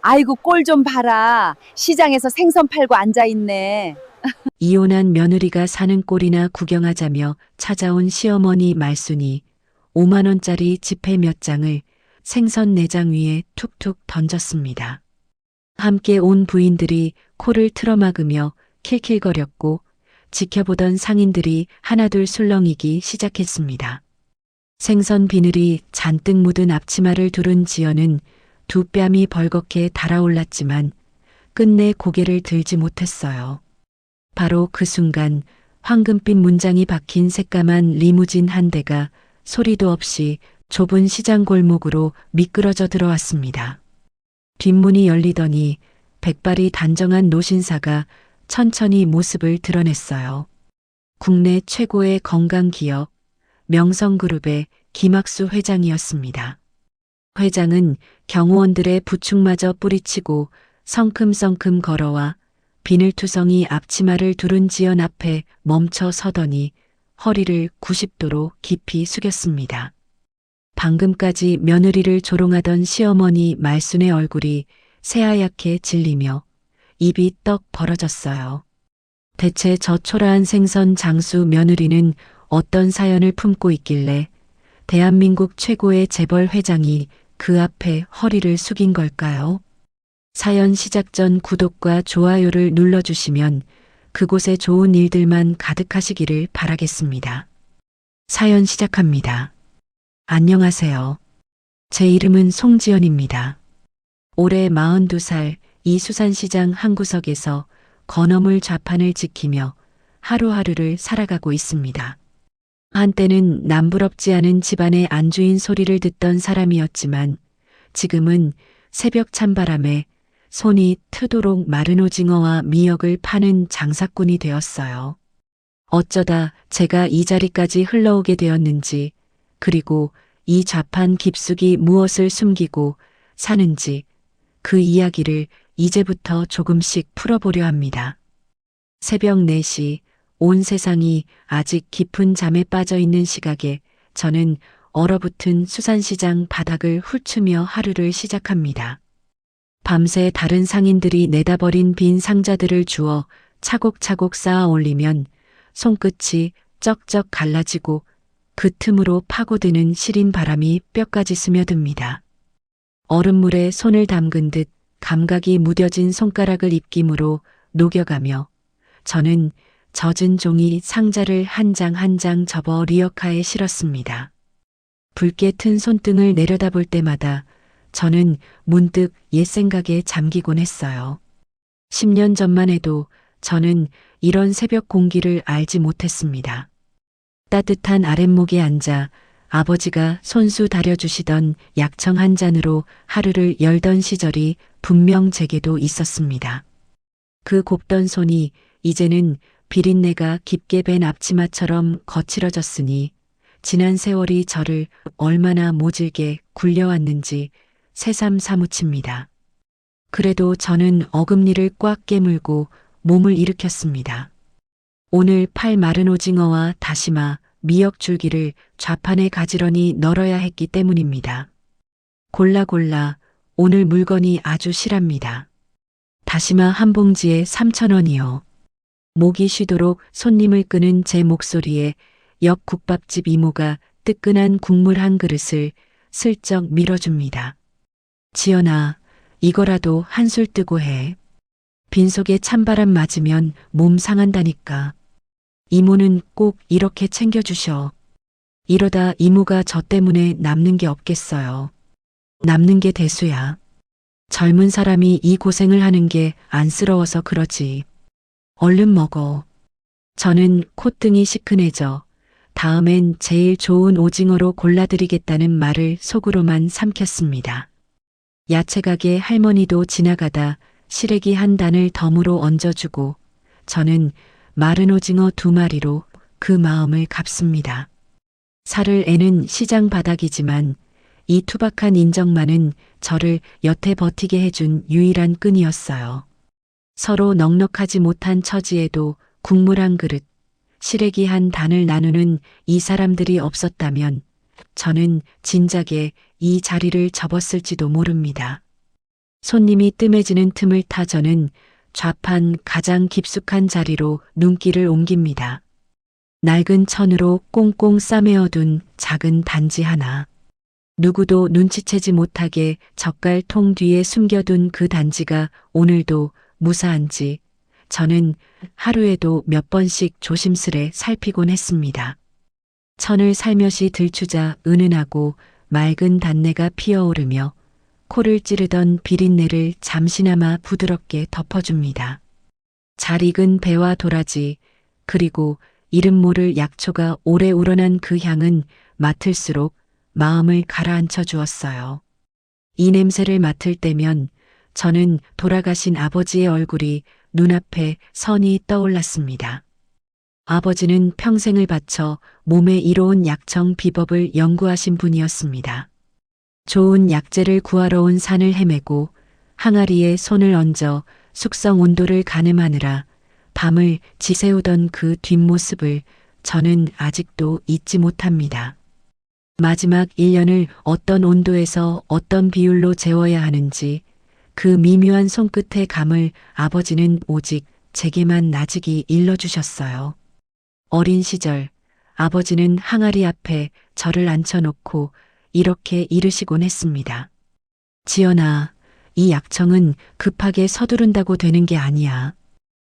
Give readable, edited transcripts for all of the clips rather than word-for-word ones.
아이고, 꼴 좀 봐라. 시장에서 생선 팔고 앉아있네. 이혼한 며느리가 사는 꼴이나 구경하자며 찾아온 시어머니 말순이 5만 원짜리 지폐 몇 장을 생선 내장 위에 툭툭 던졌습니다. 함께 온 부인들이 코를 틀어막으며 킬킬거렸고 지켜보던 상인들이 하나둘 술렁이기 시작했습니다. 생선 비늘이 잔뜩 묻은 앞치마를 두른 지연은 두 뺨이 벌겋게 달아올랐지만 끝내 고개를 들지 못했어요. 바로 그 순간 황금빛 문장이 박힌 새까만 리무진 한 대가 소리도 없이 좁은 시장 골목으로 미끄러져 들어왔습니다. 뒷문이 열리더니 백발이 단정한 노신사가 천천히 모습을 드러냈어요. 국내 최고의 건강기업 명성그룹의 김학수 회장이었습니다. 회장은 경호원들의 부축마저 뿌리치고 성큼성큼 걸어와 비늘투성이 앞치마를 두른 지연 앞에 멈춰 서더니 허리를 90도로 깊이 숙였습니다. 방금까지 며느리를 조롱하던 시어머니 말순의 얼굴이 새하얗게 질리며 입이 떡 벌어졌어요. 대체 저 초라한 생선 장수 며느리는 어떤 사연을 품고 있길래 대한민국 최고의 재벌 회장이 그 앞에 허리를 숙인 걸까요? 사연 시작 전 구독과 좋아요를 눌러주시면 그곳에 좋은 일들만 가득하시기를 바라겠습니다. 사연 시작합니다. 안녕하세요. 제 이름은 송지연입니다. 올해 42살 이 수산시장 한 구석에서 건어물 좌판을 지키며 하루하루를 살아가고 있습니다. 한때는 남부럽지 않은 집안의 안주인 소리를 듣던 사람이었지만 지금은 새벽 찬바람에 손이 트도록 마른 오징어와 미역을 파는 장사꾼이 되었어요. 어쩌다 제가 이 자리까지 흘러오게 되었는지, 그리고 이 좌판 깊숙이 무엇을 숨기고 사는지 그 이야기를 이제부터 조금씩 풀어보려 합니다. 새벽 4시 온 세상이 아직 깊은 잠에 빠져 있는 시각에 저는 얼어붙은 수산시장 바닥을 훑으며 하루를 시작합니다. 밤새 다른 상인들이 내다버린 빈 상자들을 주워 차곡차곡 쌓아 올리면 손끝이 쩍쩍 갈라지고 그 틈으로 파고드는 시린 바람이 뼈까지 스며듭니다. 얼음물에 손을 담근 듯 감각이 무뎌진 손가락을 입김으로 녹여가며 저는 젖은 종이 상자를 한 장 한 장 접어 리어카에 실었습니다. 붉게 튼 손등을 내려다볼 때마다 저는 문득 옛 생각에 잠기곤 했어요. 10년 전만 해도 저는 이런 새벽 공기를 알지 못했습니다. 따뜻한 아랫목에 앉아 아버지가 손수 다려주시던 약청 한 잔으로 하루를 열던 시절이 분명 제게도 있었습니다. 그 곱던 손이 이제는 비린내가 깊게 밴 앞치마처럼 거칠어졌으니 지난 세월이 저를 얼마나 모질게 굴려왔는지 새삼 사무칩니다. 그래도 저는 어금니를 꽉 깨물고 몸을 일으켰습니다. 오늘 팔 마른 오징어와 다시마, 미역 줄기를 좌판에 가지런히 널어야 했기 때문입니다. 골라 오늘 물건이 아주 실합니다. 다시마 한 봉지에 3,000원이요. 목이 쉬도록 손님을 끄는 제 목소리에 옆 국밥집 이모가 뜨끈한 국물 한 그릇을 슬쩍 밀어줍니다. 지연아, 이거라도 한술 뜨고 해. 빈속에 찬바람 맞으면 몸 상한다니까. 이모는 꼭 이렇게 챙겨주셔. 이러다 이모가 저 때문에 남는 게 없겠어요. 남는 게 대수야. 젊은 사람이 이 고생을 하는 게 안쓰러워서 그러지. 얼른 먹어. 저는 콧등이 시큰해져 다음엔 제일 좋은 오징어로 골라드리겠다는 말을 속으로만 삼켰습니다. 야채가게 할머니도 지나가다 시래기 한 단을 덤으로 얹어주고 저는 마른 오징어 2마리로 그 마음을 갚습니다. 살을 애는 시장 바닥이지만 이 투박한 인정만은 저를 여태 버티게 해준 유일한 끈이었어요. 서로 넉넉하지 못한 처지에도 국물 한 그릇, 시래기 한 단을 나누는 이 사람들이 없었다면 저는 진작에 이 자리를 접었을지도 모릅니다. 손님이 뜸해지는 틈을 타 저는 좌판 가장 깊숙한 자리로 눈길을 옮깁니다. 낡은 천으로 꽁꽁 싸매어둔 작은 단지 하나. 누구도 눈치채지 못하게 젓갈통 뒤에 숨겨둔 그 단지가 오늘도 무사한지 저는 하루에도 몇 번씩 조심스레 살피곤 했습니다. 천을 살며시 들추자 은은하고 맑은 단내가 피어오르며 코를 찌르던 비린내를 잠시나마 부드럽게 덮어줍니다. 잘 익은 배와 도라지 그리고 이름 모를 약초가 오래 우러난 그 향은 맡을수록 마음을 가라앉혀 주었어요. 이 냄새를 맡을 때면 저는 돌아가신 아버지의 얼굴이 눈앞에 선히 떠올랐습니다. 아버지는 평생을 바쳐 몸에 이로운 약청 비법을 연구하신 분이었습니다. 좋은 약재를 구하러 온 산을 헤매고 항아리에 손을 얹어 숙성 온도를 가늠하느라 밤을 지새우던 그 뒷모습을 저는 아직도 잊지 못합니다. 마지막 1년을 어떤 온도에서 어떤 비율로 재워야 하는지 그 미묘한 손끝의 감을 아버지는 오직 제게만 나직이 일러주셨어요. 어린 시절 아버지는 항아리 앞에 저를 앉혀놓고 이렇게 이르시곤 했습니다. 지연아, 이 약청은 급하게 서두른다고 되는 게 아니야.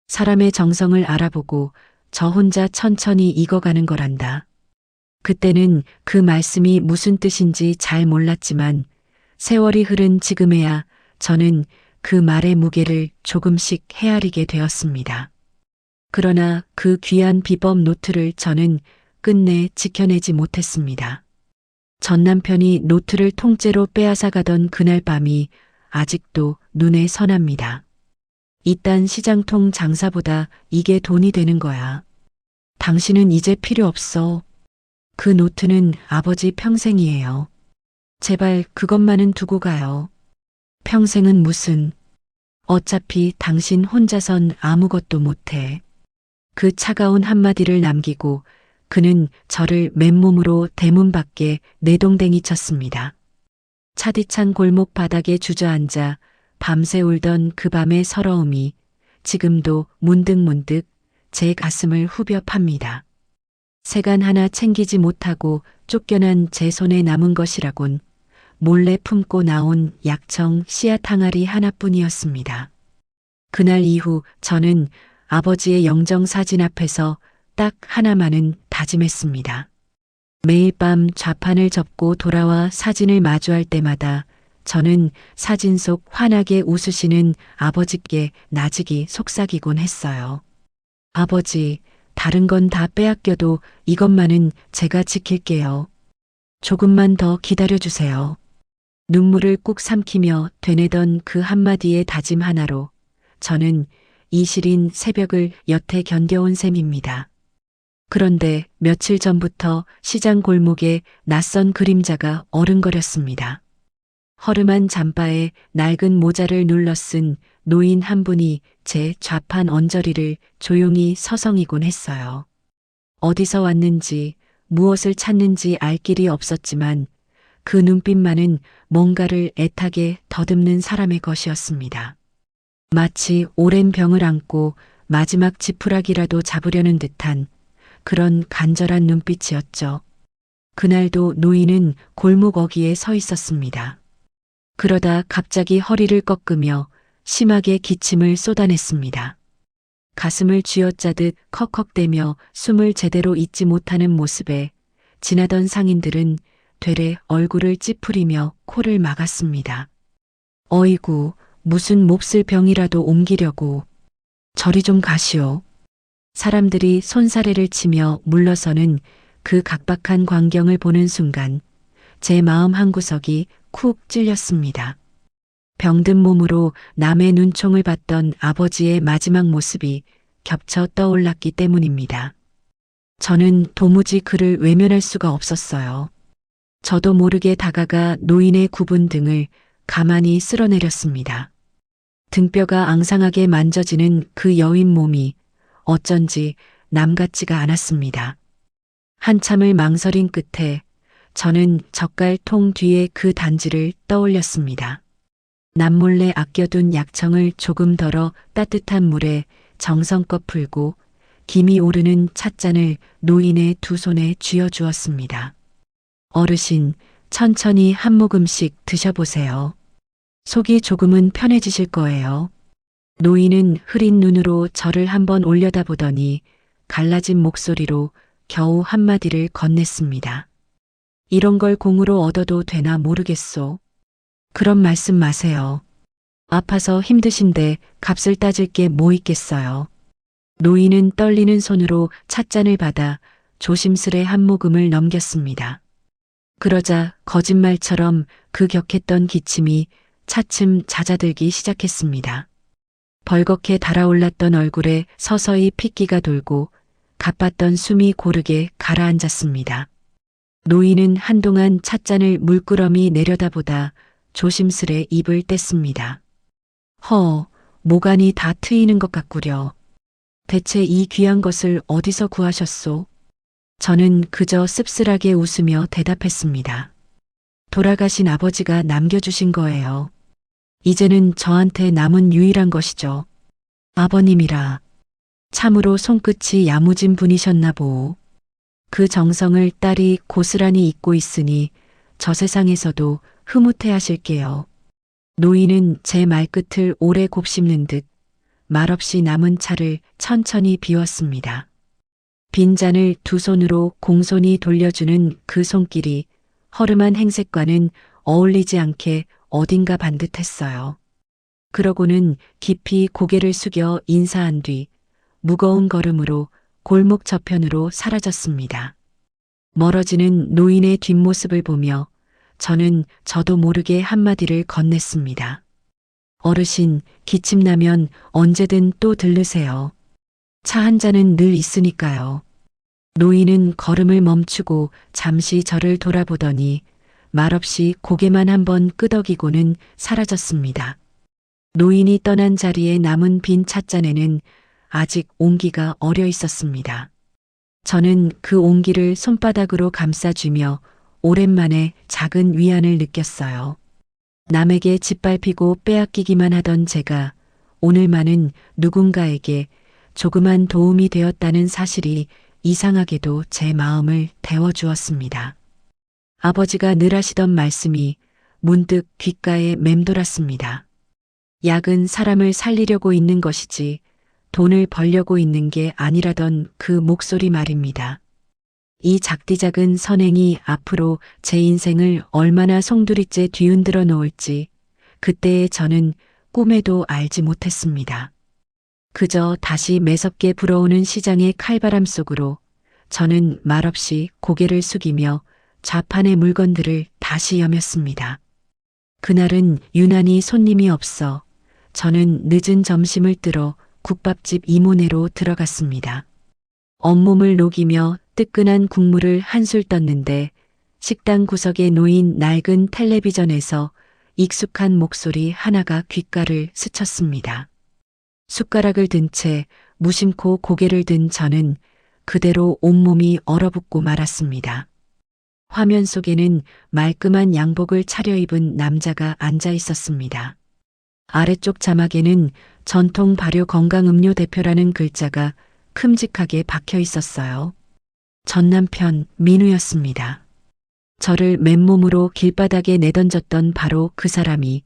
사람의 정성을 알아보고 저 혼자 천천히 익어가는 거란다. 그때는 그 말씀이 무슨 뜻인지 잘 몰랐지만 세월이 흐른 지금에야 저는 그 말의 무게를 조금씩 헤아리게 되었습니다. 그러나 그 귀한 비법 노트를 저는 끝내 지켜내지 못했습니다. 전 남편이 노트를 통째로 빼앗아 가던 그날 밤이 아직도 눈에 선합니다. 이딴 시장통 장사보다 이게 돈이 되는 거야. 당신은 이제 필요 없어. 그 노트는 아버지 평생이에요. 제발 그것만은 두고 가요. 평생은 무슨. 어차피 당신 혼자선 아무것도 못해. 그 차가운 한마디를 남기고 그는 저를 맨몸으로 대문 밖에 내동댕이 쳤습니다. 차디찬 골목 바닥에 주저앉아 밤새 울던 그 밤의 서러움이 지금도 문득문득 제 가슴을 후벼 팝니다. 세간 하나 챙기지 못하고 쫓겨난 제 손에 남은 것이라곤 몰래 품고 나온 약청 씨앗 항아리 하나뿐이었습니다. 그날 이후 저는 아버지의 영정사진 앞에서 딱 하나만은 다짐했습니다. 매일 밤 좌판을 접고 돌아와 사진을 마주할 때마다 저는 사진 속 환하게 웃으시는 아버지께 나직이 속삭이곤 했어요. 아버지, 다른 건 다 빼앗겨도 이것만은 제가 지킬게요. 조금만 더 기다려주세요. 눈물을 꾹 삼키며 되뇌던 그 한마디의 다짐 하나로 저는 이 시린 새벽을 여태 견뎌온 셈입니다. 그런데 며칠 전부터 시장 골목에 낯선 그림자가 어른거렸습니다. 허름한 잠바에 낡은 모자를 눌러 쓴 노인 한 분이 제 좌판 언저리를 조용히 서성이곤 했어요. 어디서 왔는지 무엇을 찾는지 알 길이 없었지만 그 눈빛만은 뭔가를 애타게 더듬는 사람의 것이었습니다. 마치 오랜 병을 안고 마지막 지푸라기라도 잡으려는 듯한 그런 간절한 눈빛이었죠. 그날도 노인은 골목 어귀에 서 있었습니다. 그러다 갑자기 허리를 꺾으며 심하게 기침을 쏟아냈습니다. 가슴을 쥐어짜듯 컥컥대며 숨을 제대로 잇지 못하는 모습에 지나던 상인들은 되레 얼굴을 찌푸리며 코를 막았습니다. 어이구, 무슨 몹쓸 병이라도 옮기려고. 저리 좀 가시오. 사람들이 손사래를 치며 물러서는 그 각박한 광경을 보는 순간 제 마음 한구석이 쿡 찔렸습니다. 병든 몸으로 남의 눈총을 받던 아버지의 마지막 모습이 겹쳐 떠올랐기 때문입니다. 저는 도무지 그를 외면할 수가 없었어요. 저도 모르게 다가가 노인의 굽은 등을 가만히 쓸어내렸습니다. 등뼈가 앙상하게 만져지는 그 여인 몸이 어쩐지 남 같지가 않았습니다. 한참을 망설인 끝에 저는 젓갈통 뒤에 그 단지를 떠올렸습니다. 남몰래 아껴둔 약청을 조금 덜어 따뜻한 물에 정성껏 풀고 김이 오르는 찻잔을 노인의 두 손에 쥐어 주었습니다. 어르신, 천천히 한 모금씩 드셔보세요. 속이 조금은 편해지실 거예요. 노인은 흐린 눈으로 저를 한번 올려다보더니 갈라진 목소리로 겨우 한마디를 건넸습니다. 이런 걸 공으로 얻어도 되나 모르겠소. 그런 말씀 마세요. 아파서 힘드신데 값을 따질 게 뭐 있겠어요. 노인은 떨리는 손으로 찻잔을 받아 조심스레 한 모금을 넘겼습니다. 그러자 거짓말처럼 그 격했던 기침이 차츰 잦아들기 시작했습니다. 벌겋게 달아올랐던 얼굴에 서서히 핏기가 돌고 가빴던 숨이 고르게 가라앉았습니다. 노인은 한동안 찻잔을 물끄러미 내려다보다 조심스레 입을 뗐습니다. 모간이 다 트이는 것 같구려. 대체 이 귀한 것을 어디서 구하셨소? 저는 그저 씁쓸하게 웃으며 대답했습니다. 돌아가신 아버지가 남겨주신 거예요. 이제는 저한테 남은 유일한 것이죠. 아버님이라. 참으로 손끝이 야무진 분이셨나 보오. 그 정성을 딸이 고스란히 잊고 있으니 저 세상에서도 흐뭇해 하실게요. 노인은 제 말끝을 오래 곱씹는 듯 말없이 남은 차를 천천히 비웠습니다. 빈잔을 두 손으로 공손히 돌려주는 그 손길이 허름한 행색과는 어울리지 않게 어딘가 반듯했어요. 그러고는 깊이 고개를 숙여 인사한 뒤 무거운 걸음으로 골목 저편으로 사라졌습니다. 멀어지는 노인의 뒷모습을 보며 저는 저도 모르게 한마디를 건넸습니다. 어르신, 기침나면 언제든 또 들르세요. 차 한 잔은 늘 있으니까요. 노인은 걸음을 멈추고 잠시 저를 돌아보더니 말없이 고개만 한번 끄덕이고는 사라졌습니다. 노인이 떠난 자리에 남은 빈 찻잔에는 아직 온기가 어려 있었습니다. 저는 그 온기를 손바닥으로 감싸쥐며 오랜만에 작은 위안을 느꼈어요. 남에게 짓밟히고 빼앗기기만 하던 제가 오늘만은 누군가에게 조그만 도움이 되었다는 사실이 이상하게도 제 마음을 데워주었습니다. 아버지가 늘 하시던 말씀이 문득 귓가에 맴돌았습니다. 약은 사람을 살리려고 있는 것이지 돈을 벌려고 있는 게 아니라던 그 목소리 말입니다. 이 작디작은 선행이 앞으로 제 인생을 얼마나 송두리째 뒤흔들어 놓을지 그때의 저는 꿈에도 알지 못했습니다. 그저 다시 매섭게 불어오는 시장의 칼바람 속으로 저는 말없이 고개를 숙이며 좌판의 물건들을 다시 여몄습니다. 그날은 유난히 손님이 없어 저는 늦은 점심을 뜨러 국밥집 이모네로 들어갔습니다. 온몸을 녹이며 뜨끈한 국물을 한술 떴는데 식당 구석에 놓인 낡은 텔레비전에서 익숙한 목소리 하나가 귓가를 스쳤습니다. 숟가락을 든 채 무심코 고개를 든 저는 그대로 온몸이 얼어붙고 말았습니다. 화면 속에는 말끔한 양복을 차려입은 남자가 앉아 있었습니다. 아래쪽 자막에는 전통 발효 건강음료 대표라는 글자가 큼직하게 박혀 있었어요. 전 남편 민우였습니다. 저를 맨몸으로 길바닥에 내던졌던 바로 그 사람이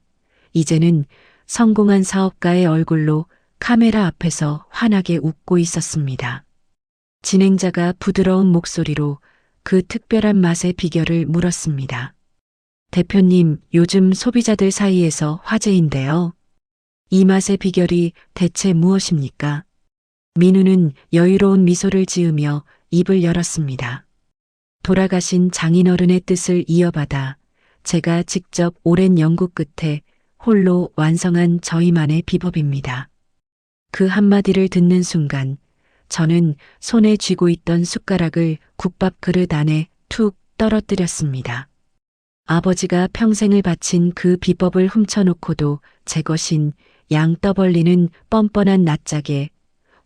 이제는 성공한 사업가의 얼굴로 카메라 앞에서 환하게 웃고 있었습니다. 진행자가 부드러운 목소리로 그 특별한 맛의 비결을 물었습니다. 대표님, 요즘 소비자들 사이에서 화제인데요. 이 맛의 비결이 대체 무엇입니까? 민우는 여유로운 미소를 지으며 입을 열었습니다. 돌아가신 장인어른의 뜻을 이어받아 제가 직접 오랜 연구 끝에 홀로 완성한 저희만의 비법입니다. 그 한마디를 듣는 순간 저는 손에 쥐고 있던 숟가락을 국밥 그릇 안에 툭 떨어뜨렸습니다. 아버지가 평생을 바친 그 비법을 훔쳐놓고도 제 것인 양 떠벌리는 뻔뻔한 낯짝에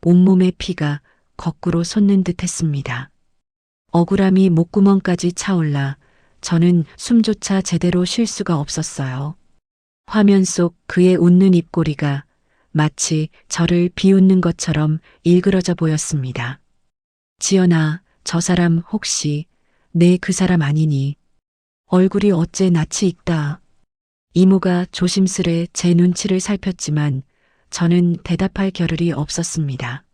온몸의 피가 거꾸로 솟는 듯 했습니다. 억울함이 목구멍까지 차올라 저는 숨조차 제대로 쉴 수가 없었어요. 화면 속 그의 웃는 입꼬리가 마치 저를 비웃는 것처럼 일그러져 보였습니다. 지연아, 저 사람 혹시 내 그 사람 아니니? 얼굴이 어째 낯이 익다. 이모가 조심스레 제 눈치를 살폈지만 저는 대답할 겨를이 없었습니다.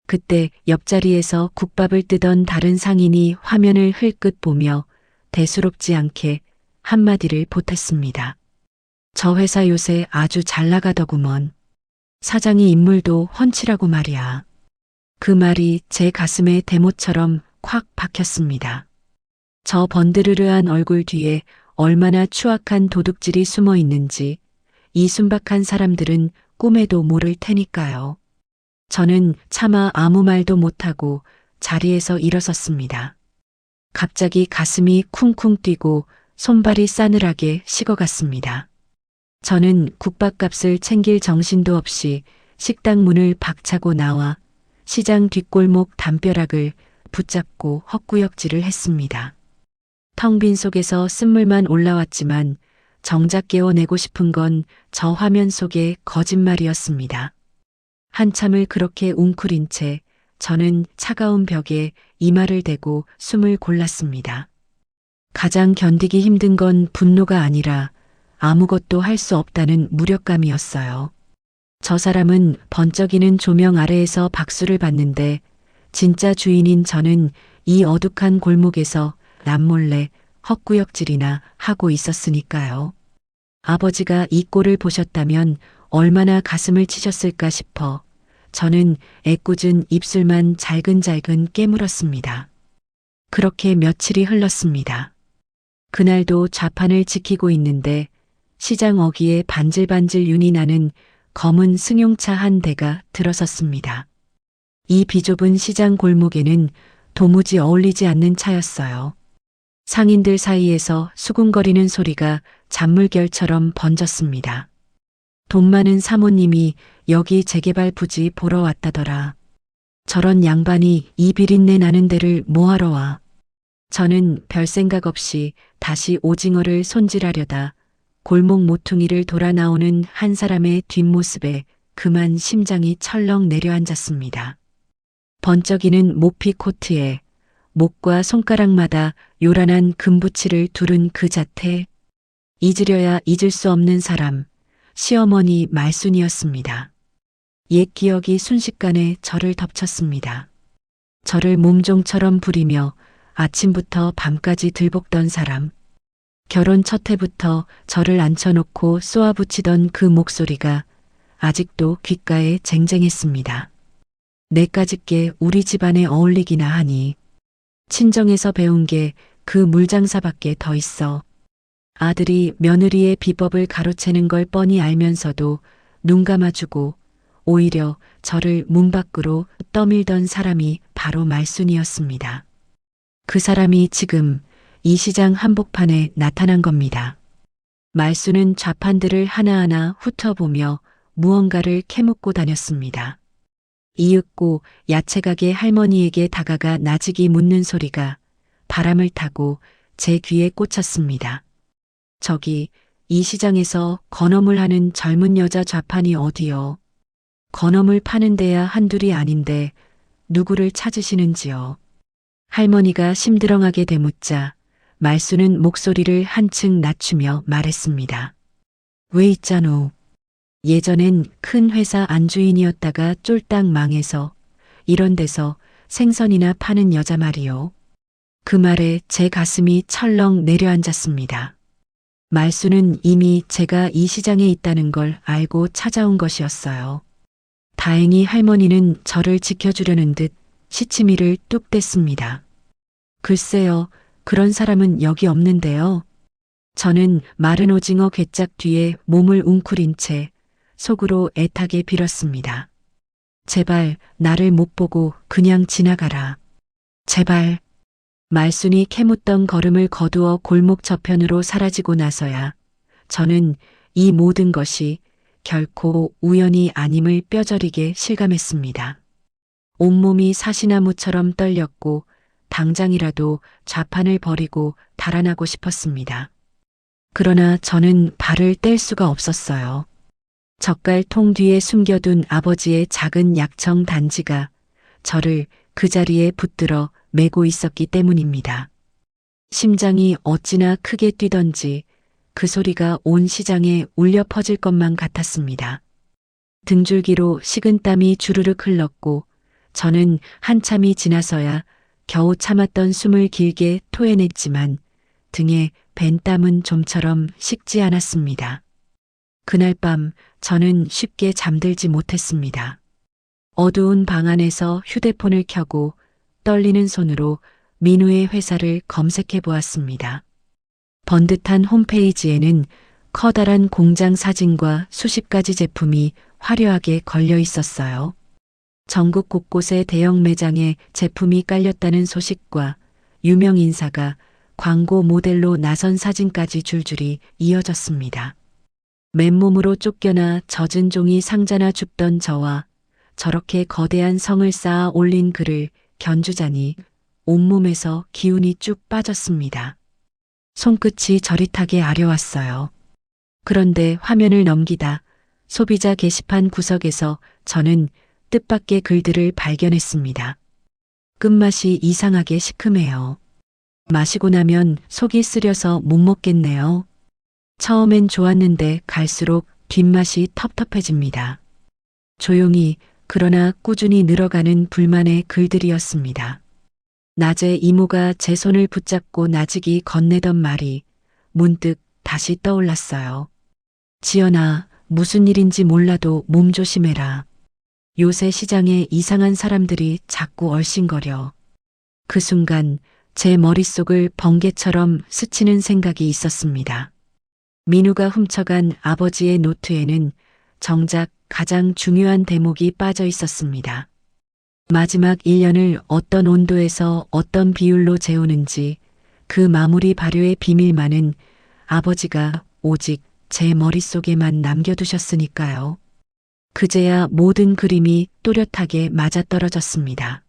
그때 옆자리에서 국밥을 뜨던 다른 상인이 화면을 흘끗 보며 대수롭지 않게 한마디를 보탰습니다. 저 회사 요새 아주 잘 나가더구먼. 사장이 인물도 훤칠하고 말이야. 그 말이 제 가슴에 대못처럼 콱 박혔습니다. 저 번드르르한 얼굴 뒤에 얼마나 추악한 도둑질이 숨어 있는지 이 순박한 사람들은 꿈에도 모를 테니까요. 저는 차마 아무 말도 못하고 자리에서 일어섰습니다. 갑자기 가슴이 쿵쿵 뛰고 손발이 싸늘하게 식어갔습니다. 저는 국밥값을 챙길 정신도 없이 식당 문을 박차고 나와 시장 뒷골목 담벼락을 붙잡고 헛구역질을 했습니다. 텅 빈 속에서 쓴물만 올라왔지만 정작 깨워내고 싶은 건 저 화면 속의 거짓말이었습니다. 한참을 그렇게 웅크린 채 저는 차가운 벽에 이마를 대고 숨을 골랐습니다. 가장 견디기 힘든 건 분노가 아니라 아무것도 할 수 없다는 무력감이었어요. 저 사람은 번쩍이는 조명 아래에서 박수를 받는데 진짜 주인인 저는 이 어둑한 골목에서 남몰래 헛구역질이나 하고 있었으니까요. 아버지가 이 꼴을 보셨다면 얼마나 가슴을 치셨을까 싶어 저는 애꿎은 입술만 잘근잘근 깨물었습니다. 그렇게 며칠이 흘렀습니다. 그날도 좌판을 지키고 있는데 시장 어귀에 반질반질 윤이 나는 검은 승용차 한 대가 들어섰습니다. 이 비좁은 시장 골목에는 도무지 어울리지 않는 차였어요. 상인들 사이에서 수군거리는 소리가 잔물결처럼 번졌습니다. 돈 많은 사모님이 여기 재개발 부지 보러 왔다더라. 저런 양반이 이 비린내 나는 데를 뭐하러 와. 저는 별 생각 없이 다시 오징어를 손질하려다 골목 모퉁이를 돌아 나오는 한 사람의 뒷모습에 그만 심장이 철렁 내려앉았습니다. 번쩍이는 모피 코트에 목과 손가락마다 요란한 금붙이를 두른 그 자태. 잊으려야 잊을 수 없는 사람, 시어머니 말순이었습니다. 옛 기억이 순식간에 저를 덮쳤습니다. 저를 몸종처럼 부리며 아침부터 밤까지 들볶던 사람. 결혼 첫 해부터 저를 앉혀놓고 쏘아붙이던 그 목소리가 아직도 귓가에 쟁쟁했습니다. 내까짓게 우리 집안에 어울리기나 하니. 친정에서 배운 게 그 물장사밖에 더 있어. 아들이 며느리의 비법을 가로채는 걸 뻔히 알면서도 눈 감아주고 오히려 저를 문 밖으로 떠밀던 사람이 바로 말순이었습니다. 그 사람이 지금 이 시장 한복판에 나타난 겁니다. 말순은 좌판들을 하나하나 훑어보며 무언가를 캐묻고 다녔습니다. 이윽고 야채가게 할머니에게 다가가 나직이 묻는 소리가 바람을 타고 제 귀에 꽂혔습니다. 저기 이 시장에서 건어물 하는 젊은 여자 좌판이 어디요? 건어물 파는 데야 한둘이 아닌데 누구를 찾으시는지요? 할머니가 심드렁하게 대묻자 말수는 목소리를 한층 낮추며 말했습니다. 왜 있잖오. 예전엔 큰 회사 안주인이었다가 쫄딱 망해서 이런 데서 생선이나 파는 여자 말이요. 그 말에 제 가슴이 철렁 내려앉았습니다. 말수는 이미 제가 이 시장에 있다는 걸 알고 찾아온 것이었어요. 다행히 할머니는 저를 지켜주려는 듯 시치미를 뚝 뗐습니다. 글쎄요, 그런 사람은 여기 없는데요. 저는 마른 오징어 괴짝 뒤에 몸을 웅크린 채 속으로 애타게 빌었습니다. 제발 나를 못 보고 그냥 지나가라. 제발. 말순이 캐묻던 걸음을 거두어 골목 저편으로 사라지고 나서야 저는 이 모든 것이 결코 우연이 아님을 뼈저리게 실감했습니다. 온몸이 사시나무처럼 떨렸고 당장이라도 좌판을 버리고 달아나고 싶었습니다. 그러나 저는 발을 뗄 수가 없었어요. 젓갈통 뒤에 숨겨둔 아버지의 작은 약청 단지가 저를 그 자리에 붙들어 매고 있었기 때문입니다. 심장이 어찌나 크게 뛰던지 그 소리가 온 시장에 울려 퍼질 것만 같았습니다. 등줄기로 식은땀이 주르륵 흘렀고 저는 한참이 지나서야 겨우 참았던 숨을 길게 토해냈지만 등에 밴 땀은 좀처럼 식지 않았습니다. 그날 밤 저는 쉽게 잠들지 못했습니다. 어두운 방 안에서 휴대폰을 켜고 떨리는 손으로 민우의 회사를 검색해 보았습니다. 번듯한 홈페이지에는 커다란 공장 사진과 수십 가지 제품이 화려하게 걸려 있었어요. 전국 곳곳의 대형 매장에 제품이 깔렸다는 소식과 유명 인사가 광고 모델로 나선 사진까지 줄줄이 이어졌습니다. 맨몸으로 쫓겨나 젖은 종이 상자나 줍던 저와 저렇게 거대한 성을 쌓아 올린 그를 견주자니 온몸에서 기운이 쭉 빠졌습니다. 손끝이 저릿하게 아려왔어요. 그런데 화면을 넘기다 소비자 게시판 구석에서 저는 뜻밖의 글들을 발견했습니다. 끝맛이 이상하게 시큼해요. 마시고 나면 속이 쓰려서 못 먹겠네요. 처음엔 좋았는데 갈수록 뒷맛이 텁텁해집니다. 조용히 그러나 꾸준히 늘어가는 불만의 글들이었습니다. 낮에 이모가 제 손을 붙잡고 나직이 건네던 말이 문득 다시 떠올랐어요. 지연아, 무슨 일인지 몰라도 몸 조심해라. 요새 시장에 이상한 사람들이 자꾸 얼씬거려. 그 순간 제 머릿속을 번개처럼 스치는 생각이 있었습니다. 민우가 훔쳐간 아버지의 노트에는 정작 가장 중요한 대목이 빠져 있었습니다. 마지막 1년을 어떤 온도에서 어떤 비율로 재우는지 그 마무리 발효의 비밀만은 아버지가 오직 제 머릿속에만 남겨두셨으니까요. 그제야 모든 그림이 또렷하게 맞아떨어졌습니다.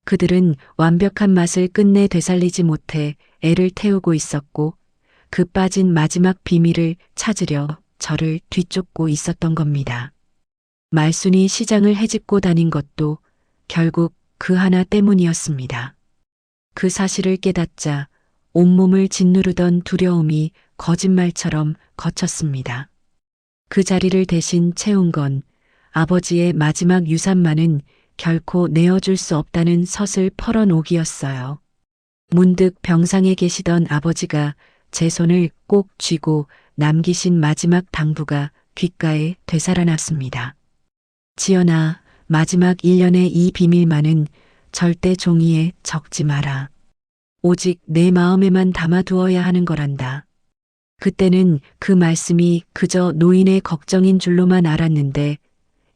그들은 완벽한 맛을 끝내 되살리지 못해 애를 태우고 있었고 그 빠진 마지막 비밀을 찾으려 저를 뒤쫓고 있었던 겁니다. 말순이 시장을 헤집고 다닌 것도 결국 그 하나 때문이었습니다. 그 사실을 깨닫자 온몸을 짓누르던 두려움이 거짓말처럼 거쳤습니다. 그 자리를 대신 채운 건 아버지의 마지막 유산만은 결코 내어줄 수 없다는 서슬 펄어놓기였어요. 문득 병상에 계시던 아버지가 제 손을 꼭 쥐고 남기신 마지막 당부가 귓가에 되살아났습니다. 지연아, 마지막 1년의 이 비밀만은 절대 종이에 적지 마라. 오직 내 마음에만 담아두어야 하는 거란다. 그때는 그 말씀이 그저 노인의 걱정인 줄로만 알았는데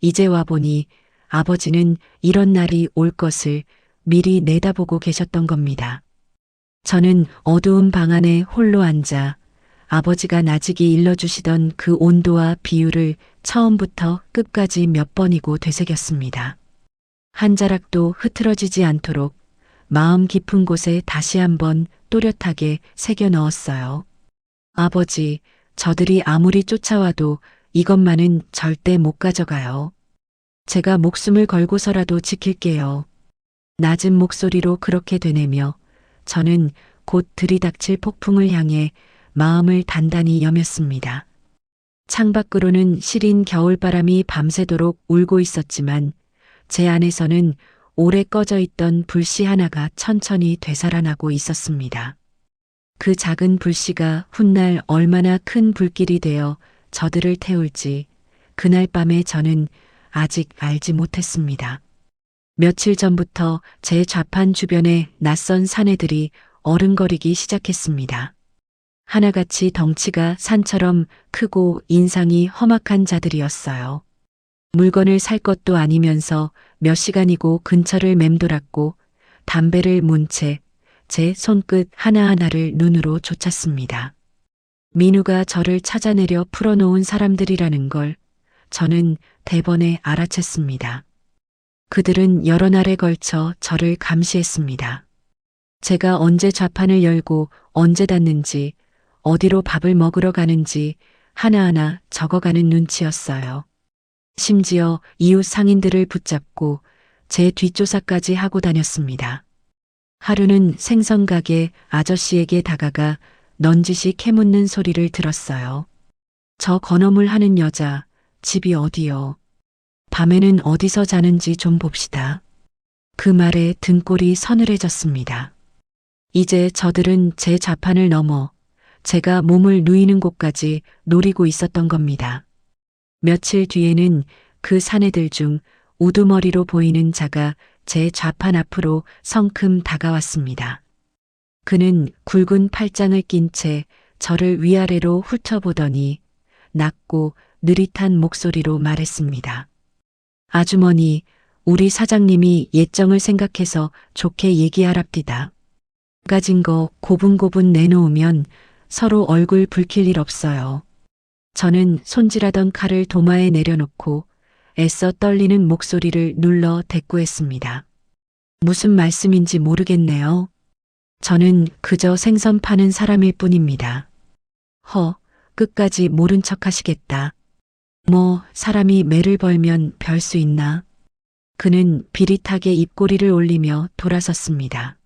이제 와보니 아버지는 이런 날이 올 것을 미리 내다보고 계셨던 겁니다. 저는 어두운 방 안에 홀로 앉아 아버지가 나직이 일러주시던 그 온도와 비율을 처음부터 끝까지 몇 번이고 되새겼습니다. 한 자락도 흐트러지지 않도록 마음 깊은 곳에 다시 한번 또렷하게 새겨 넣었어요. 아버지, 저들이 아무리 쫓아와도 이것만은 절대 못 가져가요. 제가 목숨을 걸고서라도 지킬게요. 낮은 목소리로 그렇게 되뇌며 저는 곧 들이닥칠 폭풍을 향해 마음을 단단히 여몄습니다. 창밖으로는 시린 겨울바람이 밤새도록 울고 있었지만 제 안에서는 오래 꺼져 있던 불씨 하나가 천천히 되살아나고 있었습니다. 그 작은 불씨가 훗날 얼마나 큰 불길이 되어 저들을 태울지 그날 밤에 저는 아직 알지 못했습니다. 며칠 전부터 제 좌판 주변에 낯선 사내들이 어른거리기 시작했습니다. 하나같이 덩치가 산처럼 크고 인상이 험악한 자들이었어요. 물건을 살 것도 아니면서 몇 시간이고 근처를 맴돌았고 담배를 문 채 제 손끝 하나하나를 눈으로 쫓았습니다. 민우가 저를 찾아내려 풀어놓은 사람들이라는 걸 저는 대번에 알아챘습니다. 그들은 여러 날에 걸쳐 저를 감시했습니다. 제가 언제 좌판을 열고 언제 닫는지, 어디로 밥을 먹으러 가는지 하나하나 적어가는 눈치였어요. 심지어 이웃 상인들을 붙잡고 제 뒷조사까지 하고 다녔습니다. 하루는 생선가게 아저씨에게 다가가 넌지시 캐묻는 소리를 들었어요. 저 건어물 하는 여자, 집이 어디요? 밤에는 어디서 자는지 좀 봅시다. 그 말에 등골이 서늘해졌습니다. 이제 저들은 제 좌판을 넘어 제가 몸을 누이는 곳까지 노리고 있었던 겁니다. 며칠 뒤에는 그 사내들 중 우두머리로 보이는 자가 제 좌판 앞으로 성큼 다가왔습니다. 그는 굵은 팔짱을 낀 채 저를 위아래로 훑어보더니 낮고 느릿한 목소리로 말했습니다. 아주머니, 우리 사장님이 예정을 생각해서 좋게 얘기하랍디다. 가진 거 고분고분 내놓으면 서로 얼굴 붉힐 일 없어요. 저는 손질하던 칼을 도마에 내려놓고 애써 떨리는 목소리를 눌러 대꾸했습니다. 무슨 말씀인지 모르겠네요. 저는 그저 생선 파는 사람일 뿐입니다. 끝까지 모른 척 하시겠다. 뭐 사람이 매를 벌면 별 수 있나? 그는 비릿하게 입꼬리를 올리며 돌아섰습니다.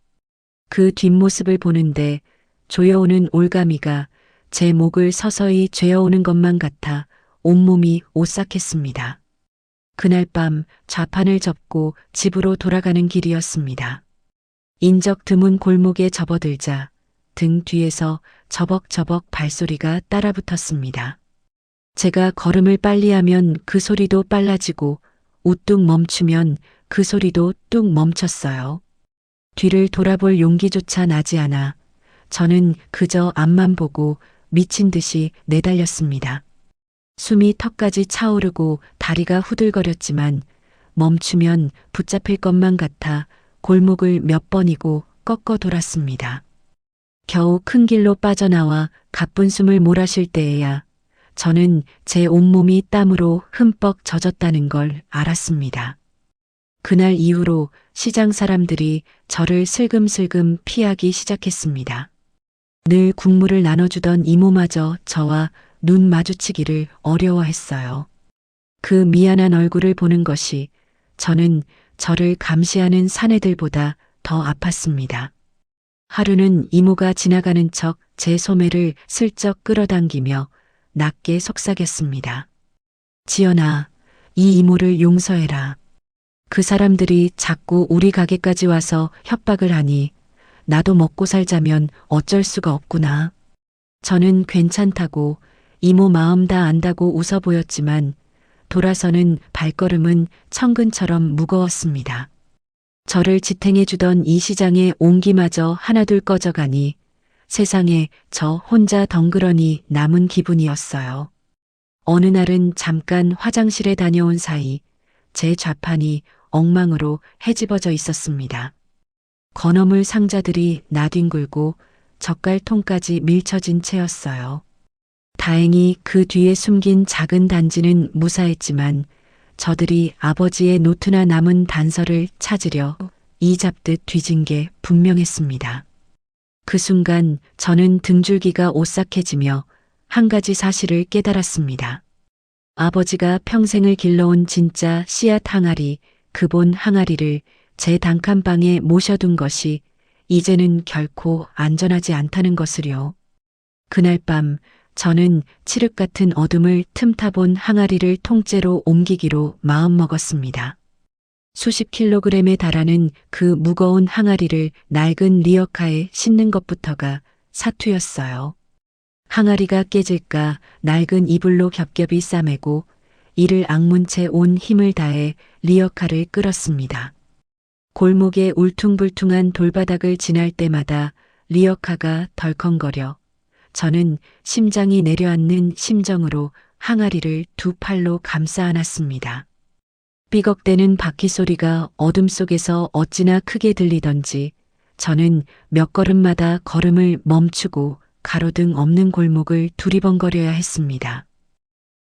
그 뒷모습을 보는데 조여오는 올가미가 제 목을 서서히 죄어오는 것만 같아 온몸이 오싹했습니다. 그날 밤 좌판을 접고 집으로 돌아가는 길이었습니다. 인적 드문 골목에 접어들자 등 뒤에서 저벅저벅 발소리가 따라붙었습니다. 제가 걸음을 빨리 하면 그 소리도 빨라지고 우뚝 멈추면 그 소리도 뚝 멈췄어요. 뒤를 돌아볼 용기조차 나지 않아 저는 그저 앞만 보고 미친 듯이 내달렸습니다. 숨이 턱까지 차오르고 다리가 후들거렸지만 멈추면 붙잡힐 것만 같아 골목을 몇 번이고 꺾어 돌았습니다. 겨우 큰 길로 빠져나와 가쁜 숨을 몰아쉴 때에야 저는 제 온몸이 땀으로 흠뻑 젖었다는 걸 알았습니다. 그날 이후로 시장 사람들이 저를 슬금슬금 피하기 시작했습니다. 늘 국물을 나눠주던 이모마저 저와 눈 마주치기를 어려워했어요. 그 미안한 얼굴을 보는 것이 저는 저를 감시하는 사내들보다 더 아팠습니다. 하루는 이모가 지나가는 척 제 소매를 슬쩍 끌어당기며 낮게 속삭였습니다. 지연아, 이 이모를 용서해라. 그 사람들이 자꾸 우리 가게까지 와서 협박을 하니 나도 먹고 살자면 어쩔 수가 없구나. 저는 괜찮다고 이모 마음 다 안다고 웃어 보였지만 돌아서는 발걸음은 천근처럼 무거웠습니다. 저를 지탱해 주던 이 시장의 온기마저 하나둘 꺼져가니 세상에 저 혼자 덩그러니 남은 기분이었어요. 어느 날은 잠깐 화장실에 다녀온 사이 제 좌판이 엉망으로 헤집어져 있었습니다. 건어물 상자들이 나뒹굴고 젓갈통까지 밀쳐진 채였어요. 다행히 그 뒤에 숨긴 작은 단지는 무사했지만 저들이 아버지의 노트나 남은 단서를 찾으려 이 잡듯 뒤진 게 분명했습니다. 그 순간 저는 등줄기가 오싹해지며 한 가지 사실을 깨달았습니다. 아버지가 평생을 길러온 진짜 씨앗 항아리, 그본 항아리를 제 단칸방에 모셔둔 것이 이제는 결코 안전하지 않다는 것을요. 그날 밤 저는 칠흑 같은 어둠을 틈타본 항아리를 통째로 옮기기로 마음먹었습니다. 수십 킬로그램에 달하는 그 무거운 항아리를 낡은 리어카에 싣는 것부터가 사투였어요. 항아리가 깨질까 낡은 이불로 겹겹이 싸매고 이를 악문 채 온 힘을 다해 리어카를 끌었습니다. 골목의 울퉁불퉁한 돌바닥을 지날 때마다 리어카가 덜컹거려 저는 심장이 내려앉는 심정으로 항아리를 두 팔로 감싸 안았습니다. 삐걱대는 바퀴 소리가 어둠 속에서 어찌나 크게 들리던지 저는 몇 걸음마다 걸음을 멈추고 가로등 없는 골목을 두리번거려야 했습니다.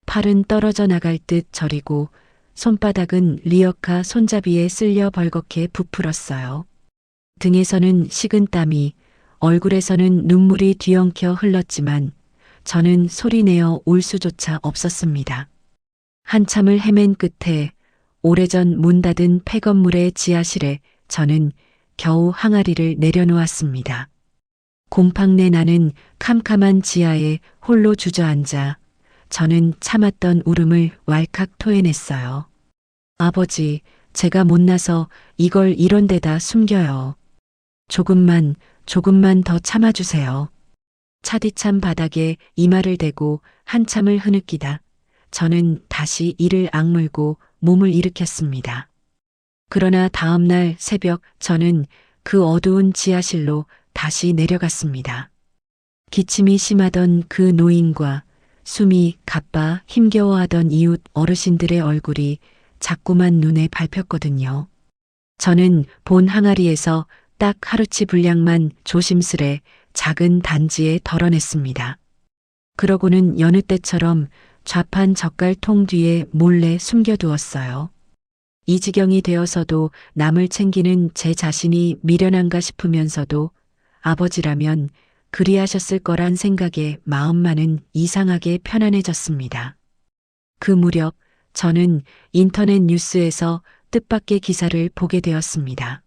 팔은 떨어져 나갈 듯 저리고 손바닥은 리어카 손잡이에 쓸려 벌겋게 부풀었어요. 등에서는 식은 땀이 얼굴에서는 눈물이 뒤엉켜 흘렀지만 저는 소리내어 울 수조차 없었습니다. 한참을 헤맨 끝에 오래전 문 닫은 폐건물의 지하실에 저는 겨우 항아리를 내려놓았습니다. 곰팡내 나는 캄캄한 지하에 홀로 주저앉아 저는 참았던 울음을 왈칵 토해냈어요. 아버지, 제가 못나서 이걸 이런 데다 숨겨요. 조금만 더 참아주세요. 차디찬 바닥에 이마를 대고 한참을 흐느끼다 저는 다시 이를 악물고 몸을 일으켰습니다. 그러나 다음 날 새벽 저는 그 어두운 지하실로 다시 내려갔습니다. 기침이 심하던 그 노인과 숨이 가빠 힘겨워하던 이웃 어르신들의 얼굴이 자꾸만 눈에 밟혔거든요. 저는 본 항아리에서 딱 하루치 분량만 조심스레 작은 단지에 덜어냈습니다. 그러고는 여느 때처럼 좌판 젓갈통 뒤에 몰래 숨겨두었어요. 이 지경이 되어서도 남을 챙기는 제 자신이 미련한가 싶으면서도 아버지라면 그리하셨을 거란 생각에 마음만은 이상하게 편안해졌습니다. 그 무렵 저는 인터넷 뉴스에서 뜻밖의 기사를 보게 되었습니다.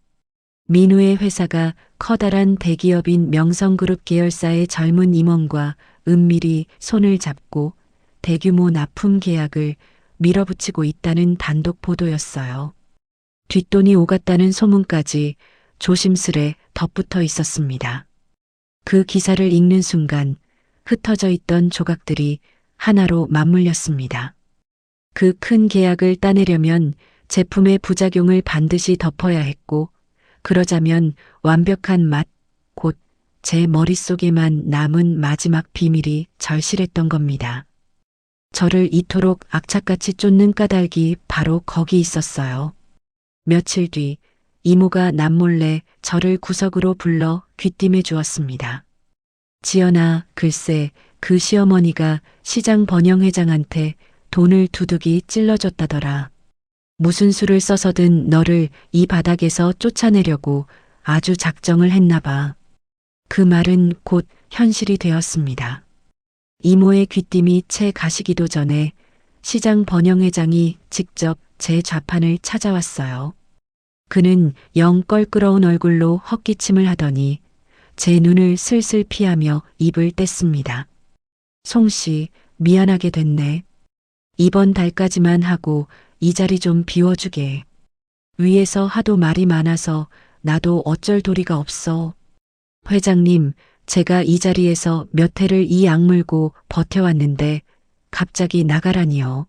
민우의 회사가 커다란 대기업인 명성그룹 계열사의 젊은 임원과 은밀히 손을 잡고 대규모 납품 계약을 밀어붙이고 있다는 단독 보도였어요. 뒷돈이 오갔다는 소문까지 조심스레 덧붙어 있었습니다. 그 기사를 읽는 순간 흩어져 있던 조각들이 하나로 맞물렸습니다. 그 큰 계약을 따내려면 제품의 부작용을 반드시 덮어야 했고, 그러자면 완벽한 맛, 곧 제 머릿속에만 남은 마지막 비밀이 절실했던 겁니다. 저를 이토록 악착같이 쫓는 까닭이 바로 거기 있었어요. 며칠 뒤 이모가 남몰래 저를 구석으로 불러 귀띔해 주었습니다. 지연아, 글쎄 그 시어머니가 시장 번영회장한테 돈을 두둑이 찔러줬다더라. 무슨 수를 써서든 너를 이 바닥에서 쫓아내려고 아주 작정을 했나 봐. 그 말은 곧 현실이 되었습니다. 이모의 귀띔이 채 가시기도 전에 시장 번영회장이 직접 제 좌판을 찾아왔어요. 그는 영 껄끄러운 얼굴로 헛기침을 하더니 제 눈을 슬슬 피하며 입을 뗐습니다. 송씨, 미안하게 됐네. 이번 달까지만 하고 이 자리 좀 비워주게. 위에서 하도 말이 많아서 나도 어쩔 도리가 없어. 회장님, 제가 이 자리에서 몇 해를 이 악물고 버텨왔는데 갑자기 나가라니요.